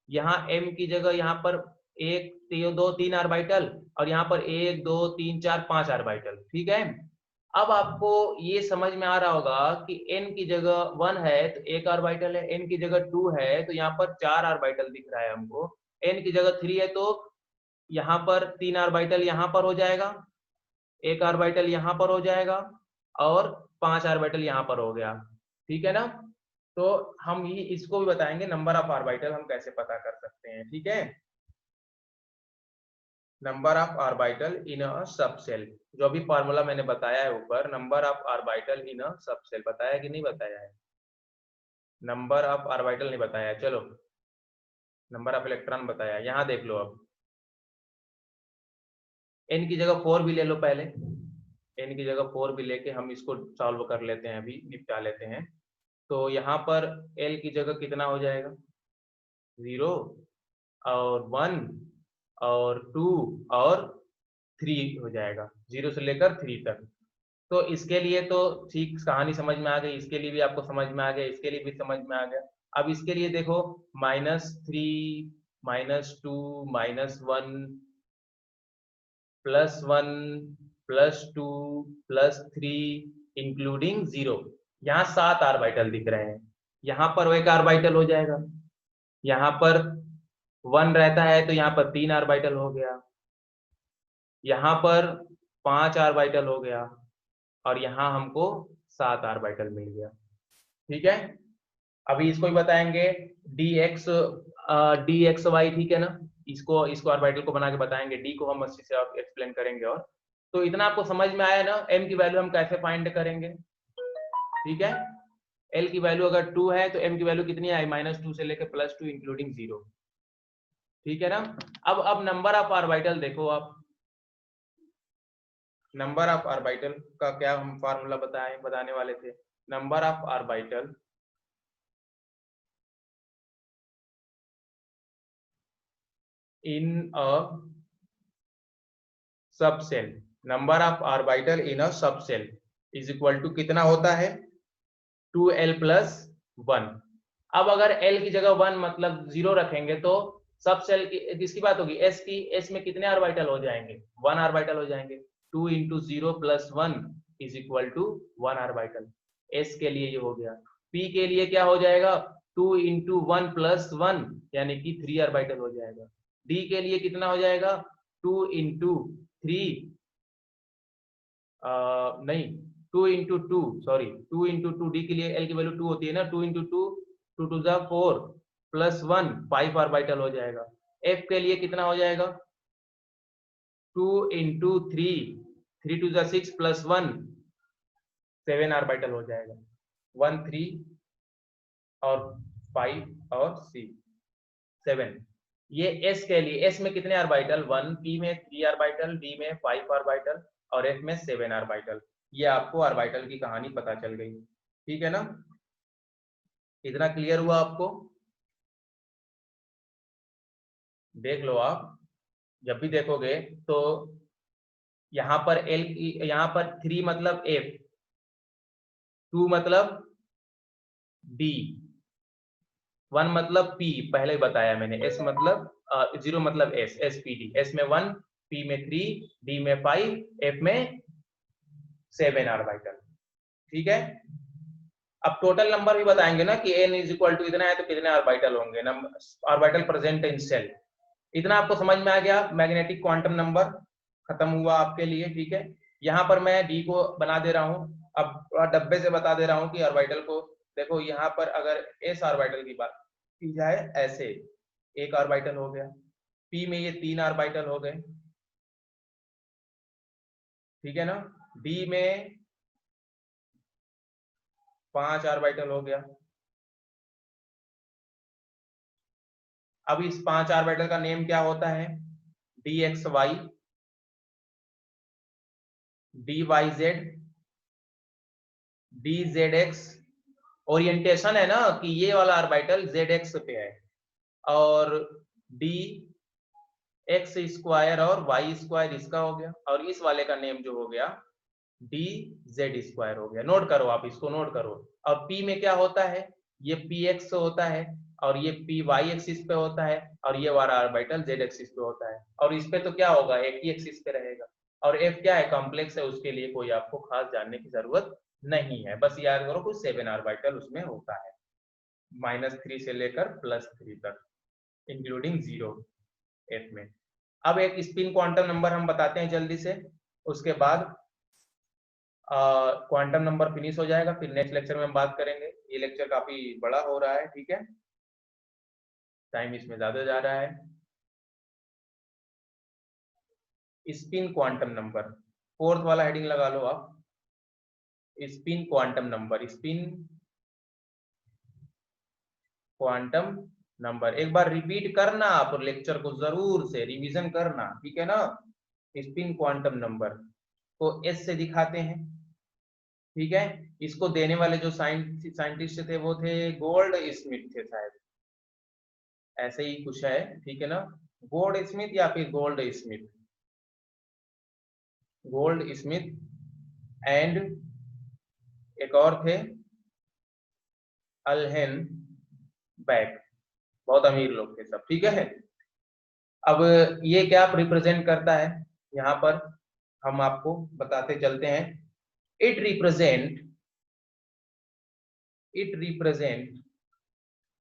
यहाँ m की जगह यहाँ पर 1 2 3 ऑर्बिटल, और यहाँ पर 1 2 3 4 5 ऑर्बिटल, ठीक है। अब आपको ये समझ में आ रहा होगा कि n की जगह 1 है तो एक ऑर्बिटल है, n की जगह 2 है तो यहाँ पर 4 ऑर्बिटल दिख रहा है हमको, n की जगह 3 है तो यहाँ पर 3 ऑर्बिटल यहाँ पर हो जाएगा, एक ऑर्बिटल यहाँ पर हो जाएगा, और 5 ऑर्बिटल यहाँ पर हो गया, ठीक है ना। तो हम ये इसको भी बताएंगे, नंबर ऑफ ऑर्बिटल हम कैसे पता कर सकते हैं, ठीक है। Number of orbital in a सब सेल, जो भी फॉर्मूला मैंने बताया है ऊपर, number of orbital in a सब सेल, बताया कि नहीं बताया है, नंबर ऑफ ऑर्बिटल नहीं बताया, चलो नंबर ऑफ इलेक्ट्रॉन बताया। यहाँ देख लो, अब n की जगह 4 भी ले लो पहले, n की जगह 4 भी लेके हम इसको सॉल्व कर लेते हैं, अभी निपटा लेते हैं। तो यहाँ पर l की जगह कितना हो जाएगा, 0 और 1 और 2 और 3 हो जाएगा, 0 से लेकर 3 तक। तो इसके लिए तो ठीक कहानी समझ में आ गई, इसके लिए भी आपको समझ में आ गया, इसके लिए भी समझ में आ गया। अब इसके लिए देखो, -3 -2 -1 +1 +2 +3 इंक्लूडिंग 0, यहाँ 7 ऑर्बिटल दिख रहे हैं, यहाँ पर वो एक ऑर्बिटल हो जाएगा, यहाँ पर 1 रहता है तो यहाँ पर 3 ऑर्बिटल हो गया, यहाँ पर 5 ऑर्बिटल हो गया, और यहाँ हमको 7 ऑर्बिटल मिल गया, ठीक है। अभी इसको भी बताएंगे, dx y, ठीक है ना। इसको ऑर्बिटल को बना के बताएंगे, डी को हम अच्छे से एक्सप्लेन करेंगे। और तो इतना आपको समझ में आया ना, m की वैल्यू हम कैसे फाइंड करेंगे, ठीक है। l की वैल्यू अगर 2 है तो m की वैल्यू कितनी आई, -2 से लेकर +2 इंक्लूडिंग 0, ठीक है ना। अब नंबर ऑफ ऑर्बिटल देखो, आप नंबर ऑफ ऑर्बिटल का क्या हम फार्मूला बताने वाले थे, number of orbital in a subshell, number of orbital in a subshell, is equal to कितना होता है 2l प्लस 1। अब अगर l की जगह 1 मतलब 0 रखेंगे तो सब सेल की किसकी बात होगी, s की। s में कितने ऑर्बिटल हो जाएंगे, 1 ऑर्बिटल हो जाएंगे। 2 into 0 plus 1 is equal to 1 orbital. s के लिए ये हो गया। p के लिए क्या हो जाएगा 2 इंटू 1 प्लस 1 यानी कि 3 ऑर्बिटल हो जाएगा। d के लिए कितना हो जाएगा 2 इंटू 3 नहीं 2 इंटू 2 सॉरी 2 इंटू 2 डी के लिए एल की वैल्यू 2 होती है ना। 2 इंटू 2 2 टू ज़ा 4 प्लस 1 5 ऑर्बिटल हो जाएगा। एफ के लिए कितना हो जाएगा 2 इंटू 3 3 टू ज़ा 6 प्लस 1 7 ऑर्बिटल हो जाएगा। 1 3 और 5 और 6 7। ये एस के लिए, एस में कितने ऑर्बिटल 1, पी में 3 ऑर्बिटल, डी में 5 ऑर्बिटल और एफ में 7 ऑर्बिटल। ये आपको ऑर्बिटल की कहानी पता चल गई, ठीक है ना। इतना क्लियर हुआ आपको। देख लो आप जब भी देखोगे तो यहाँ पर एल की, यहाँ पर 3 मतलब एफ, 2 मतलब डी, 1 मतलब पी पहले बताया मैंने, एस मतलब 0 मतलब S, S P D. S में 1, पी में 3, डी में 5, एफ में 7 ऑर्बिटल, ठीक है। अब टोटल नंबर भी बताएंगे ना कि n इज इक्वल टू इतना है तो कितने ऑर्बिटल होंगे, ऑर्बिटल प्रेजेंट इन सेल। इतना आपको समझ में आ गया। मैग्नेटिक क्वांटम नंबर खत्म हुआ आपके लिए, ठीक है। यहाँ पर मैं डी को बना दे रहा हूँ, अब डब्बे से बता दे रहा हूँ कि ऑर्बिटल को देखो। यहाँ पर अगर एस ऑर्बिटल की बात की जाए ऐसे, एक ऑर्बिटल हो गया, पी में ये 3 ऑर्बिटल हो गए, ठीक है ना। डी में 5 ऑर्बिटल हो गया। अब इस 5 ऑर्बिटल का नेम क्या होता है, D X Y, D Y Z, D Z X. Orientation है ना कि ये वाला ऑर्बिटल जेड एक्स पे है, और डी एक्स स्क्वायर और वाई स्क्वायर इसका हो गया, और इस वाले का नेम जो हो गया डी जेड स्क्वायर हो गया। नोट करो आप, इसको नोट करो। और पी में क्या होता है, ये पी एक्स होता है, और ये पी वाई एक्सिस पे होता है, और ये वाला ऑर्बिटल जेड एक्सिस पे होता है। और इस पे तो क्या होगा, एक ही एक्सिस पे रहेगा। और एफ क्या है, कॉम्प्लेक्स है, उसके लिए कोई आपको खास जानने की जरूरत नहीं है। बस याद करो कुछ 7 ऑर्बिटल उसमें होता है, -3 से लेकर +3 तक, इंक्लूडिंग 0 एफ में। अब एक स्पिन क्वांटम नंबर हम बताते हैं जल्दी से, उसके बाद क्वांटम नंबर फिनिश हो जाएगा। फिर नेक्स्ट लेक्चर में हम बात करेंगे। ये लेक्चर काफी बड़ा हो रहा है, ठीक है, टाइम इसमें ज्यादा जा रहा है। स्पिन क्वांटम नंबर, 4th वाला हेडिंग लगा लो आप, spin quantum number. Spin quantum number एक बार रिपीट करना आप लेक्चर को, जरूर से रिवीजन करना, ठीक है ना। स्पिन क्वांटम नंबर को एस से दिखाते हैं, ठीक है। इसको देने वाले जो साइंटिस्ट थे वो थे गोल्ड स्मिथ थे शायद, ऐसे ही कुछ है, ठीक है ना। गोल्ड स्मिथ या फिर gold Smith, gold Smith and एक और थे अल्हेन बैक, बहुत अमीर लोग थे सब, ठीक है। अब ये क्या रिप्रेजेंट करता है, यहाँ पर हम आपको बताते चलते हैं। इट रिप्रेजेंट,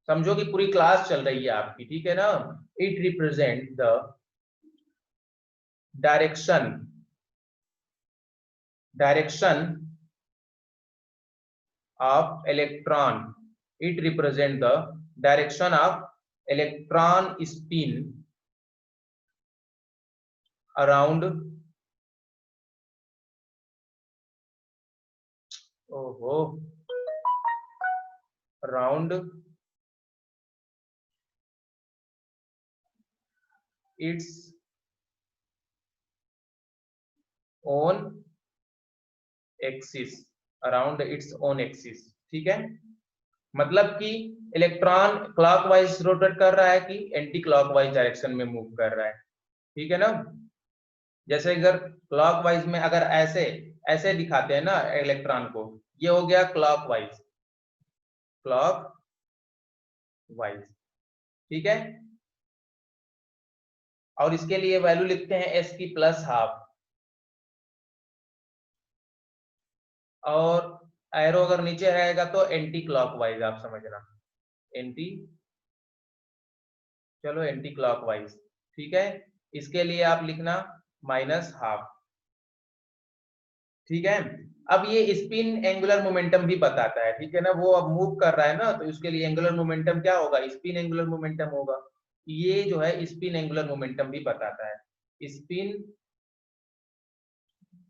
समझो कि पूरी क्लास चल रही है आपकी, ठीक है ना। It represent the direction of electron. It represent the direction of electron spin around around its own axis, around its own axis, ठीक है। मतलब कि इलेक्ट्रॉन क्लॉकवाइज रोटेट कर रहा है कि एंटी क्लॉकवाइज डायरेक्शन में मूव कर रहा है, ठीक है ना। जैसे अगर क्लॉकवाइज में अगर ऐसे ऐसे दिखाते हैं ना इलेक्ट्रॉन को, ये हो गया क्लॉकवाइज, क्लॉकवाइज, ठीक है। और इसके लिए वैल्यू लिखते हैं s की प्लस हाफ, और एरो अगर नीचे रहेगा तो एंटी क्लॉकवाइज, आप समझना, एंटी, चलो एंटी क्लॉकवाइज, ठीक है। इसके लिए आप लिखना माइनस हाफ, ठीक है। अब ये स्पिन एंगुलर मोमेंटम भी बताता है, ठीक है ना, वो अब मूव कर रहा है ना, तो इसके लिए एंगुलर मोमेंटम क्या होगा, स्पिन एंगुलर मोमेंटम होगा। ये जो है स्पिन एंगुलर मोमेंटम भी बताता है, spin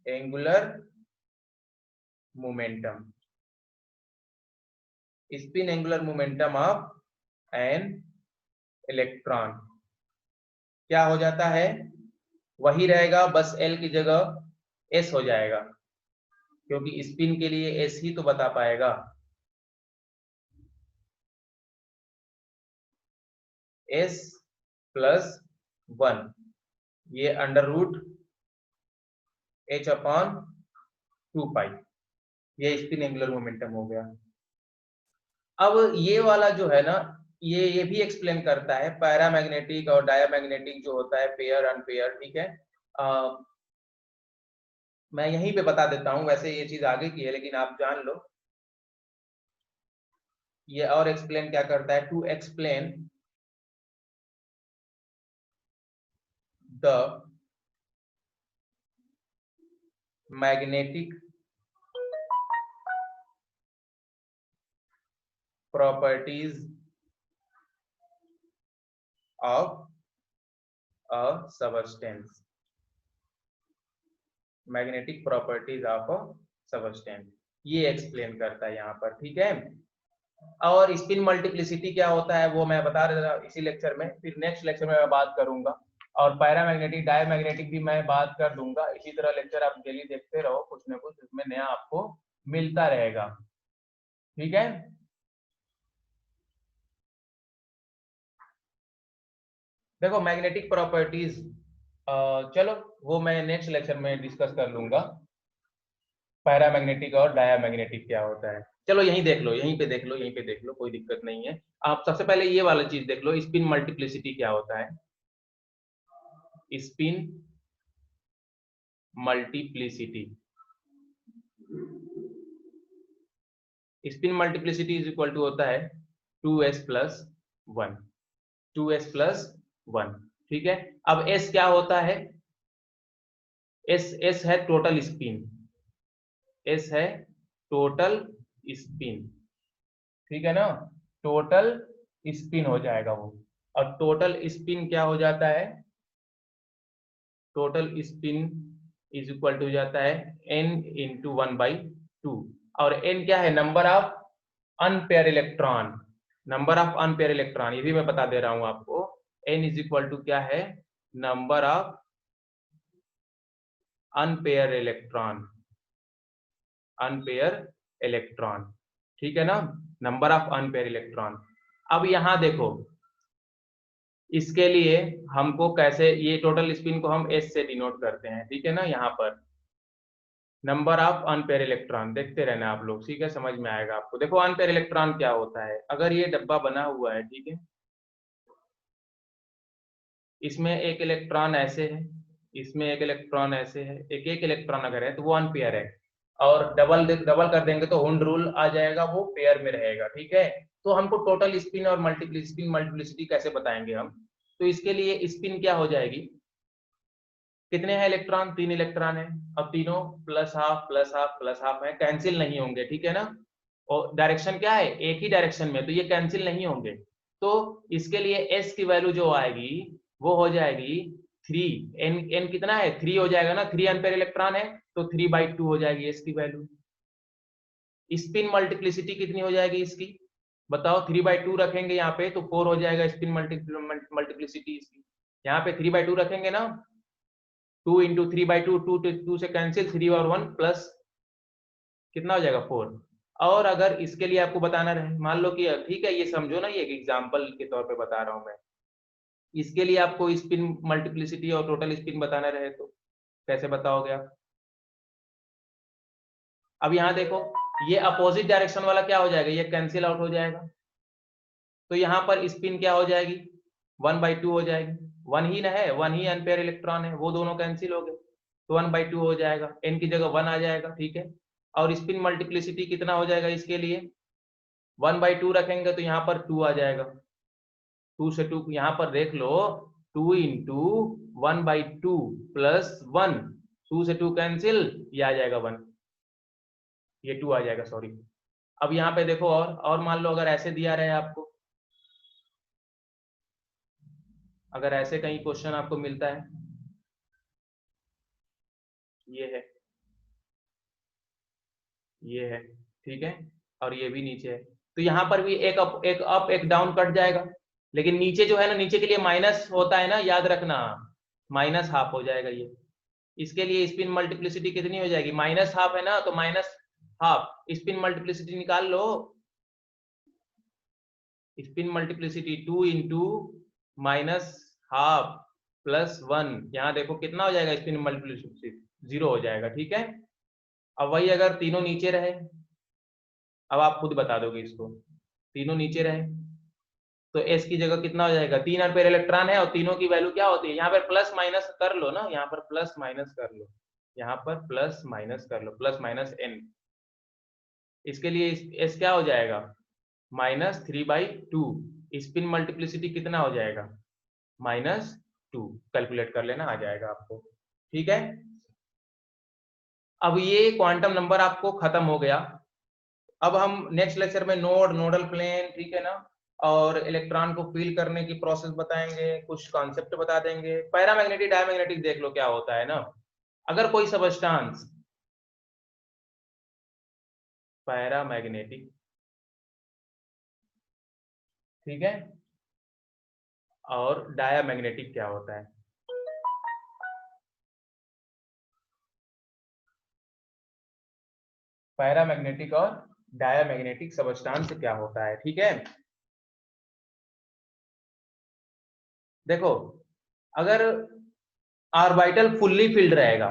angular momentum, spin angular momentum of an electron क्या हो जाता है, वही रहेगा, बस एल की जगह एस हो जाएगा, क्योंकि स्पिन के लिए एस ही तो बता पाएगा, एस प्लस 1, ये अंडर रूट एच अपॉन 2 पाई, ये स्पिन एंगुलर मोमेंटम हो गया। अब ये वाला जो है ना, ये भी एक्सप्लेन करता है पैरामैग्नेटिक और डायामैग्नेटिक जो होता है, पेयर अनपेयर, ठीक है। मैं यहीं पे बता देता हूं, वैसे ये चीज आगे की है लेकिन आप जान लो। ये और एक्सप्लेन क्या करता है, to explain the magnetic properties of a substance, magnetic properties of a substance, ये एक्सप्लेन करता है यहाँ पर, ठीक है। और स्पिन मल्टीप्लिसिटी क्या होता है वो मैं बता रहा इसी लेक्चर में, फिर नेक्स्ट लेक्चर में मैं बात करूंगा, और पैरामैग्नेटिक डायमैग्नेटिक भी मैं बात कर दूंगा। इसी तरह लेक्चर आप डेली देखते रहो, कुछ ना कुछ इसमें नया आपको मिलता रहेगा, ठीक है। देखो मैग्नेटिक प्रॉपर्टीज, चलो वो मैं नेक्स्ट लेक्चर में डिस्कस कर लूंगा, पैरामैग्नेटिक और डायामैग्नेटिक क्या होता है। चलो यहीं देख लो, यहीं पे देख लो, यहीं पे देख लो, कोई दिक्कत नहीं है। आप सबसे पहले ये वाला चीज देख लो, स्पिन मल्टीप्लिसिटी क्या होता है, spin multiplicity, spin multiplicity is equal to होता है 2s प्लस 1, 2s प्लस 1, ठीक है। अब s क्या होता है, s है टोटल स्पिन, s है टोटल स्पिन, ठीक है ना, टोटल स्पिन हो जाएगा वो। और टोटल स्पिन क्या हो जाता है, total spin is equal to जाता है n इंटू 1/2, और n क्या है, number of unpaired electron, number of unpaired electron, ये भी मैं बता दे रहा हूं आपको, n इज इक्वल टू क्या है, number of unpaired electron, unpaired electron, ठीक है ना, नंबर ऑफ अनपेयर इलेक्ट्रॉन। अब यहां देखो, इसके लिए हमको कैसे, ये टोटल स्पिन को हम s से डिनोट करते हैं, ठीक है ना, यहाँ पर नंबर ऑफ अनपेयर इलेक्ट्रॉन, देखते रहना आप लोग, ठीक है, समझ में आएगा आपको। देखो अनपेयर इलेक्ट्रॉन क्या होता है, अगर ये डब्बा बना हुआ है, ठीक है, इसमें एक इलेक्ट्रॉन ऐसे है, इसमें एक इलेक्ट्रॉन ऐसे है, एक एक इलेक्ट्रॉन अगर है तो वो अनपेयर है, और डबल डबल कर देंगे तो हुंड रूल आ जाएगा, वो पेयर में रहेगा, ठीक है। तो हमको टोटल स्पिन और मल्टीप्लिसिटी कैसे बताएंगे हम, तो इसके लिए स्पिन क्या हो जाएगी, कितने हैं इलेक्ट्रॉन, 3 इलेक्ट्रॉन है, अब तीनों plus half plus half plus half है, कैंसिल नहीं होंगे, ठीक है ना, और डायरेक्शन क्या है, एक ही डायरेक्शन में, तो ये कैंसिल नहीं होंगे। तो इसके लिए s की वैल्यू जो आएगी वो हो जाएगी 3, n कितना है, 3 हो जाएगा ना, 3 एम्पेयर इलेक्ट्रॉन है, तो 3/2 हो जाएगी s की वैल्यू। स्पिन मल्टीप्लिसिटी कितनी हो जाएगी इसकी, बताओ, 3/2 रखेंगे यहाँ पे तो 4 हो जाएगा स्पिन मल्टीप्लिसिटी इसकी, यहाँ पे 3/2 रखेंगे ना, 2 इंटू 3/2, 2 से कैंसिल, 3 और 1 प्लस कितना हो जाएगा 4। और अगर इसके लिए आपको बताना रहे, मान लो कि ठीक है, ये समझो ना, ये एक एग्जांपल के तौर पे बता रहा हूं मैं, इसके लिए आपको स्पिन मल्टीप्लिसिटी और टोटल स्पिन बताना रहे, तो कैसे बताओगे आप? अब यहाँ देखो, ये अपोजिट डायरेक्शन वाला क्या हो जाएगा, ये कैंसिल आउट हो जाएगा, तो यहाँ पर स्पिन क्या हो जाएगी, 1/2 हो जाएगी। 1 ही ना है, 1 ही अनपेयर इलेक्ट्रॉन है, वो दोनों कैंसिल हो गए, तो 1/2 हो जाएगा, n की जगह 1 आ जाएगा, ठीक है। और स्पिन मल्टीप्लिसिटी कितना हो जाएगा इसके लिए, 1/2 रखेंगे तो यहाँ पर 2 आ जाएगा, 2 से 2 यहाँ पर देख लो, 2 इंटू 1/2 प्लस 1, 2 से 2 कैंसिल, ये आ जाएगा 1, ये 2 आ जाएगा, सॉरी। अब यहाँ पे देखो, और मान लो अगर ऐसे दिया रहे आपको, अगर ऐसे कहीं क्वेश्चन आपको मिलता है, ये है, ठीक है, और ये भी नीचे है, तो यहाँ पर भी एक अप एक डाउन कट जाएगा, लेकिन नीचे जो है ना, नीचे के लिए माइनस होता है ना, याद रखना, माइनस हाफ हो जाएगा ये। इसके लिए स्पिन मल्टीप्लिसिटी कितनी हो जाएगी, माइनस हाफ है ना, तो माइनस हाफ, स्पिन मल्टीप्लिसिटी निकाल लो, spin multiplicity 2 into minus half plus 1, यहाँ देखो कितना हो जाएगा, स्पिन मल्टीप्लिसिटी 0 हो जाएगा, ठीक है। अब वही अगर तीनों नीचे रहे, अब आप खुद बता दोगे इसको, तीनों नीचे रहे तो s की जगह कितना हो जाएगा, 3 अनपेयर इलेक्ट्रॉन है और तीनों की वैल्यू क्या होती है, यहाँ पर प्लस माइनस कर लो ना, यहाँ पर प्लस माइनस कर लो, यहाँ पर प्लस माइनस कर लो, प्लस माइनस n, इसके लिए s क्या हो जाएगा, -3/2, स्पिन मल्टीप्लिसिटी कितना हो जाएगा, -2, कैलकुलेट कर लेना, आ जाएगा आपको, ठीक है। अब ये क्वांटम नंबर आपको खत्म हो गया। अब हम नेक्स्ट लेक्चर में नोडल प्लेन, ठीक है ना, और इलेक्ट्रॉन को फील करने की प्रोसेस बताएंगे, कुछ कॉन्सेप्ट बता देंगे। पैरामैग्नेटिक डायमैग्नेटिक देख लो क्या होता है ना, अगर कोई सबस्टांस पैरामैग्नेटिक, ठीक है, और डायामैग्नेटिक क्या होता है, पैरामैग्नेटिक और डायामैग्नेटिक सबस्टांस क्या होता है, ठीक है। देखो, अगर ऑर्बिटल फुल्ली फिल्ड रहेगा,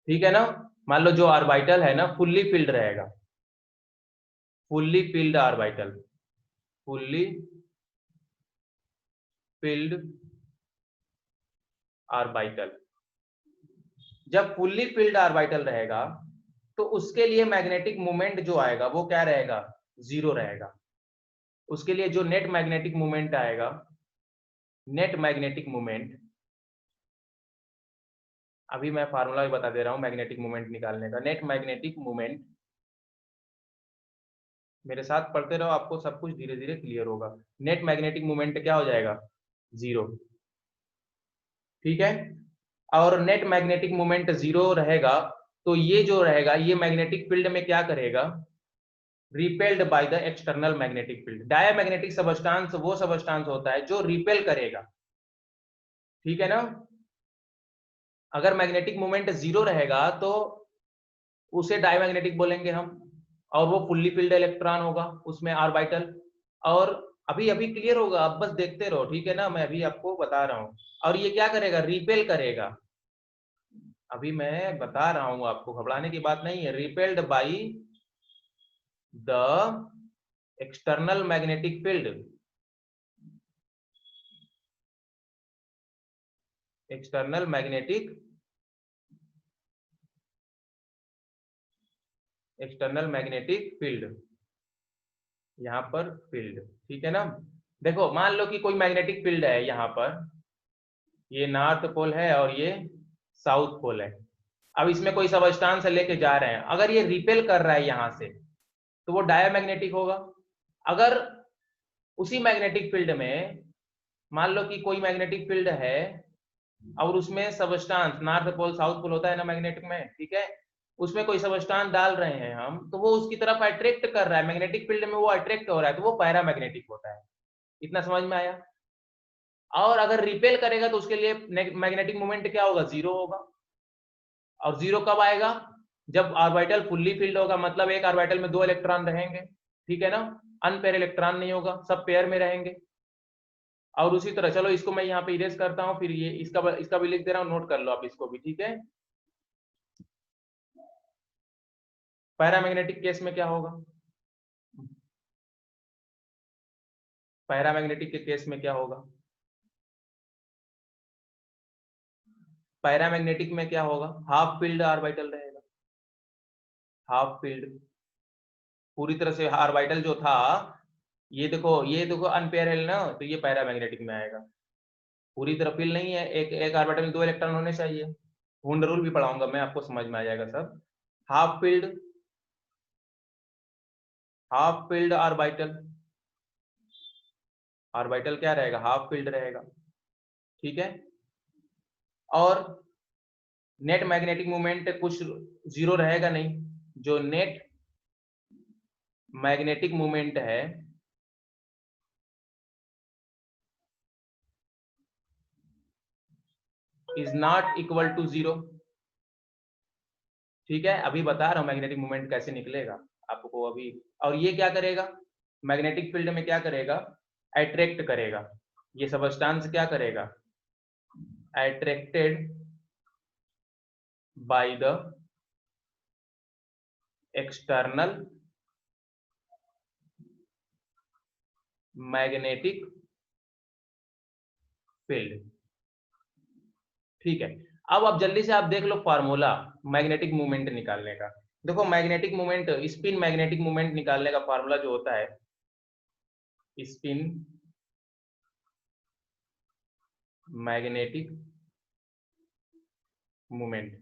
ठीक है ना, मान लो जो ऑर्बिटल है ना फुल्ली फिल्ड रहेगा, fully filled orbital, fully filled orbital, जब फुल्ली फिल्ड ऑर्बिटल रहेगा तो उसके लिए मैग्नेटिक मोमेंट जो आएगा वो क्या रहेगा, 0 रहेगा। उसके लिए जो नेट मैग्नेटिक मोमेंट आएगा, नेट मैग्नेटिक मोमेंट, अभी मैं फार्मूला भी बता दे रहा हूं मैग्नेटिक मोमेंट निकालने का, नेट मैग्नेटिक मोमेंट, मेरे साथ पढ़ते रहो, आपको सब कुछ धीरे धीरे क्लियर होगा। नेट मैग्नेटिक मोमेंट क्या हो जाएगा, 0, ठीक है। और नेट मैग्नेटिक मोमेंट 0 रहेगा तो ये जो रहेगा, ये मैग्नेटिक फील्ड में क्या करेगा, repelled by the external magnetic field. Diamagnetic substance वो सबस्टांस होता है जो रिपेल करेगा, ठीक है ना। अगर मैग्नेटिक मोमेंट 0 रहेगा तो उसे डायमैग्नेटिक बोलेंगे हम, और वो फुल्ली फिल्ड इलेक्ट्रॉन होगा उसमें ऑर्बिटल। और अभी अभी क्लियर होगा, आप बस देखते रहो, ठीक है ना, मैं अभी आपको बता रहा हूँ। और ये क्या करेगा, रिपेल करेगा, अभी मैं बता रहा हूँ आपको, घबराने की बात नहीं है। Repelled by the external magnetic field, external magnetic, external magnetic field, यहाँ पर फील्ड, ठीक है ना। देखो मान लो कि कोई मैग्नेटिक फील्ड है यहाँ पर, ये नॉर्थ पोल है और ये साउथ पोल है। अब इसमें कोई सबस्टांस लेके जा रहे हैं, अगर ये रिपेल कर रहा है यहाँ से तो वो डायमैग्नेटिक होगा। अगर उसी मैग्नेटिक फील्ड में मान लो कि कोई मैग्नेटिक फील्ड है और उसमें substance, north pole south pole होता है ना मैग्नेटिक में, ठीक है, उसमें कोई सबस्टांस डाल रहे हैं हम, तो वो उसकी तरफ अट्रैक्ट कर रहा है, मैग्नेटिक फील्ड में वो अट्रैक्ट हो रहा है, तो वो पैरामैग्नेटिक होता है। इतना समझ में आया। और अगर रिपेल करेगा तो उसके लिए मैग्नेटिक मोमेंट क्या होगा, 0 होगा। और 0 कब आएगा, जब ऑर्बिटल फुल्ली फिल्ड होगा, मतलब एक ऑर्बिटल में 2 इलेक्ट्रॉन रहेंगे, ठीक है ना, अनपेयर इलेक्ट्रॉन नहीं होगा, सब पेयर में रहेंगे। और उसी तरह चलो इसको मैं यहाँ पे इरेज करता हूँ, फिर ये इसका भी लिख दे रहा हूँ, नोट कर लो आप इसको भी, ठीक है। पैरामैग्नेटिक केस में क्या होगा, पैरामैग्नेटिक के केस में क्या होगा, पैरामैग्नेटिक में क्या होगा, हाफ फील्ड ऑर्बिटल रहेगा, हाफ फील्ड पूरी तरह से ऑर्बिटल जो था, ये देखो अनपेयर है ना, तो ये पैरामैग्नेटिक में आएगा। पूरी तरह फील्ड नहीं है, एक ऑर्बिटल में 2 इलेक्ट्रॉन होने चाहिए। वुंड रूल भी पढ़ाऊंगा मैं आपको, समझ में आ जाएगा सब। Half filled, half filled orbital, orbital क्या रहेगा, हाफ फील्ड रहेगा, ठीक है। और नेट मैग्नेटिक मोमेंट कुछ जीरो रहेगा नहीं, जो नेट मैग्नेटिक मोमेंट है is not equal to zero, ठीक है। अभी बता रहा हूं मैग्नेटिक मोमेंट कैसे निकलेगा आपको अभी। और ये क्या करेगा, मैग्नेटिक फील्ड में क्या करेगा, अट्रैक्ट करेगा, ये सबस्टांस क्या करेगा, attracted by the external magnetic field, ठीक है। अब आप जल्दी से आप देख लो फार्मूला मैग्नेटिक मूवमेंट निकालने का। देखो magnetic movement, spin magnetic movement निकालने का फार्मूला जो होता है, spin magnetic movement,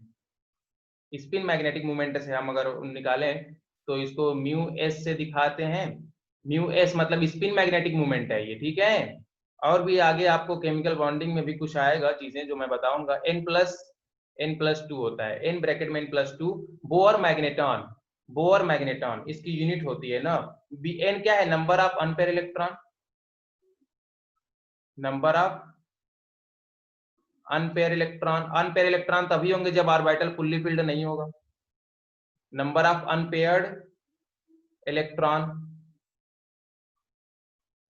spin magnetic movement से हम अगर निकालें तो इसको म्यू एस से दिखाते हैं। म्यू एस मतलब स्पिन मैग्नेटिक मूवमेंट है ये, ठीक है। और भी आगे आपको केमिकल बॉन्डिंग में भी कुछ आएगा चीजें जो मैं बताऊंगा। n+2 होता है, n ब्रैकेट में n+2 bore magneton, bore magneton इसकी यूनिट होती है ना। n क्या है, number of unpaired electron, number of unpaired electron. Unpaired electron तभी होंगे जब ऑर्बिटल फुल्ली फिल्ड नहीं होगा। Number of unpaired electron,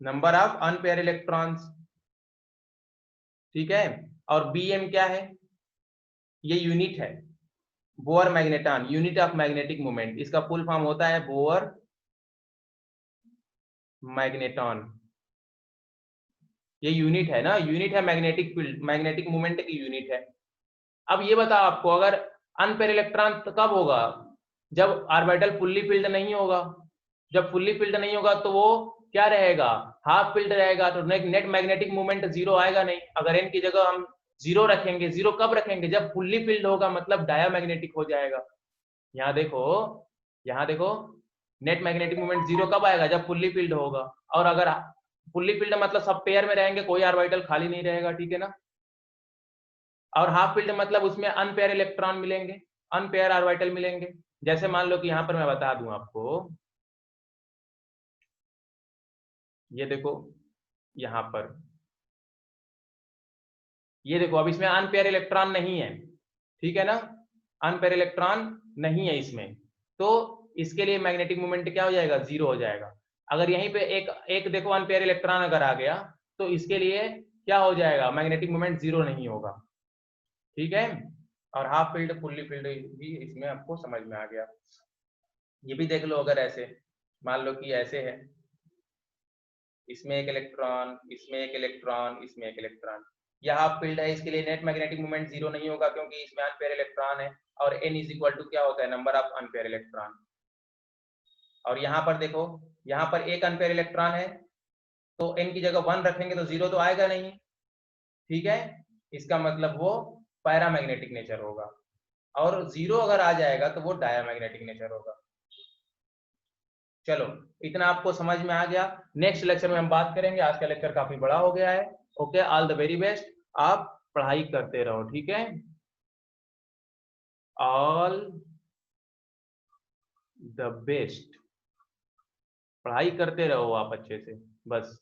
number of unpair electrons, ठीक है। और bm क्या है, ये यूनिट है, bore magneton, unit of magnetic moment, इसका फुल फॉर्म होता है बोर मैग्नेटॉन, ये यूनिट है ना, यूनिट है मैग्नेटिक फील्ड, मैग्नेटिक मोमेंट की यूनिट है। अब ये बताओ आपको, अगर अनपेयर इलेक्ट्रॉन कब होगा, जब ऑर्बिटल फुल्ली फिल्ड नहीं होगा। जब फुल्ली फिल्ड नहीं होगा तो वो क्या रहेगा, हाफ फिल्ड रहेगा, तो नेट मैग्नेटिक मूवमेंट जीरो आएगा नहीं। अगर n की जगह हम जीरो रखेंगे, जीरो कब रखेंगे, जब फुल्ली फिल्ड होगा, मतलब डायामैग्नेटिक हो जाएगा। यहाँ देखो, यहाँ देखो, नेट मैग्नेटिक मूवमेंट जीरो कब आएगा, जब फुल्ली फिल्ड होगा। और अगर फुल्ली फिल्ड मतलब सब पेयर में रहेंगे, कोई ऑर्बिटल खाली नहीं रहेगा, ठीक है ना। और हाफ फील्ड मतलब उसमें अनपेयर इलेक्ट्रॉन मिलेंगे, अनपेयर ऑर्बिटल मिलेंगे। जैसे मान लो कि यहाँ पर मैं बता दूं आपको, ये देखो यहाँ पर, ये देखो अब इसमें अनपेयर इलेक्ट्रॉन नहीं है, ठीक है ना, अनपेयर इलेक्ट्रॉन नहीं है इसमें, तो इसके लिए मैग्नेटिक मोमेंट क्या हो जाएगा, जीरो हो जाएगा। अगर यहीं पे एक एक देखो अनपेयर इलेक्ट्रॉन अगर आ गया, तो इसके लिए क्या हो जाएगा, मैग्नेटिक मोमेंट जीरो नहीं होगा, ठीक है। और हाफ फील्ड फुल्ली फील्ड भी इसमें आपको समझ में आ गया। ये भी देख लो, अगर ऐसे मान लो कि ऐसे है, इसमें एक इलेक्ट्रॉन, इसमें एक इलेक्ट्रॉन, इसमें एक इलेक्ट्रॉन, यह हाफ फील्ड है, इसके लिए नेट मैग्नेटिक मोमेंट जीरो नहीं होगा क्योंकि इसमें अनपेयर इलेक्ट्रॉन है। और n इज इक्वल टू क्या होता है, नंबर ऑफ अनपेयर इलेक्ट्रॉन। और यहाँ पर देखो, यहाँ पर एक अनपेयर इलेक्ट्रॉन है, तो n की जगह 1 रखेंगे तो जीरो तो आएगा नहीं, ठीक है। इसका मतलब वो पैरामैग्नेटिक नेचर होगा। और जीरो अगर आ जाएगा तो वो डायामैग्नेटिक नेचर होगा। चलो इतना आपको समझ में आ गया। नेक्स्ट लेक्चर में हम बात करेंगे, आज का लेक्चर काफी बड़ा हो गया है। Okay, all the very best, आप पढ़ाई करते रहो, ठीक है, ऑल द बेस्ट, पढ़ाई करते रहो आप अच्छे से, बस।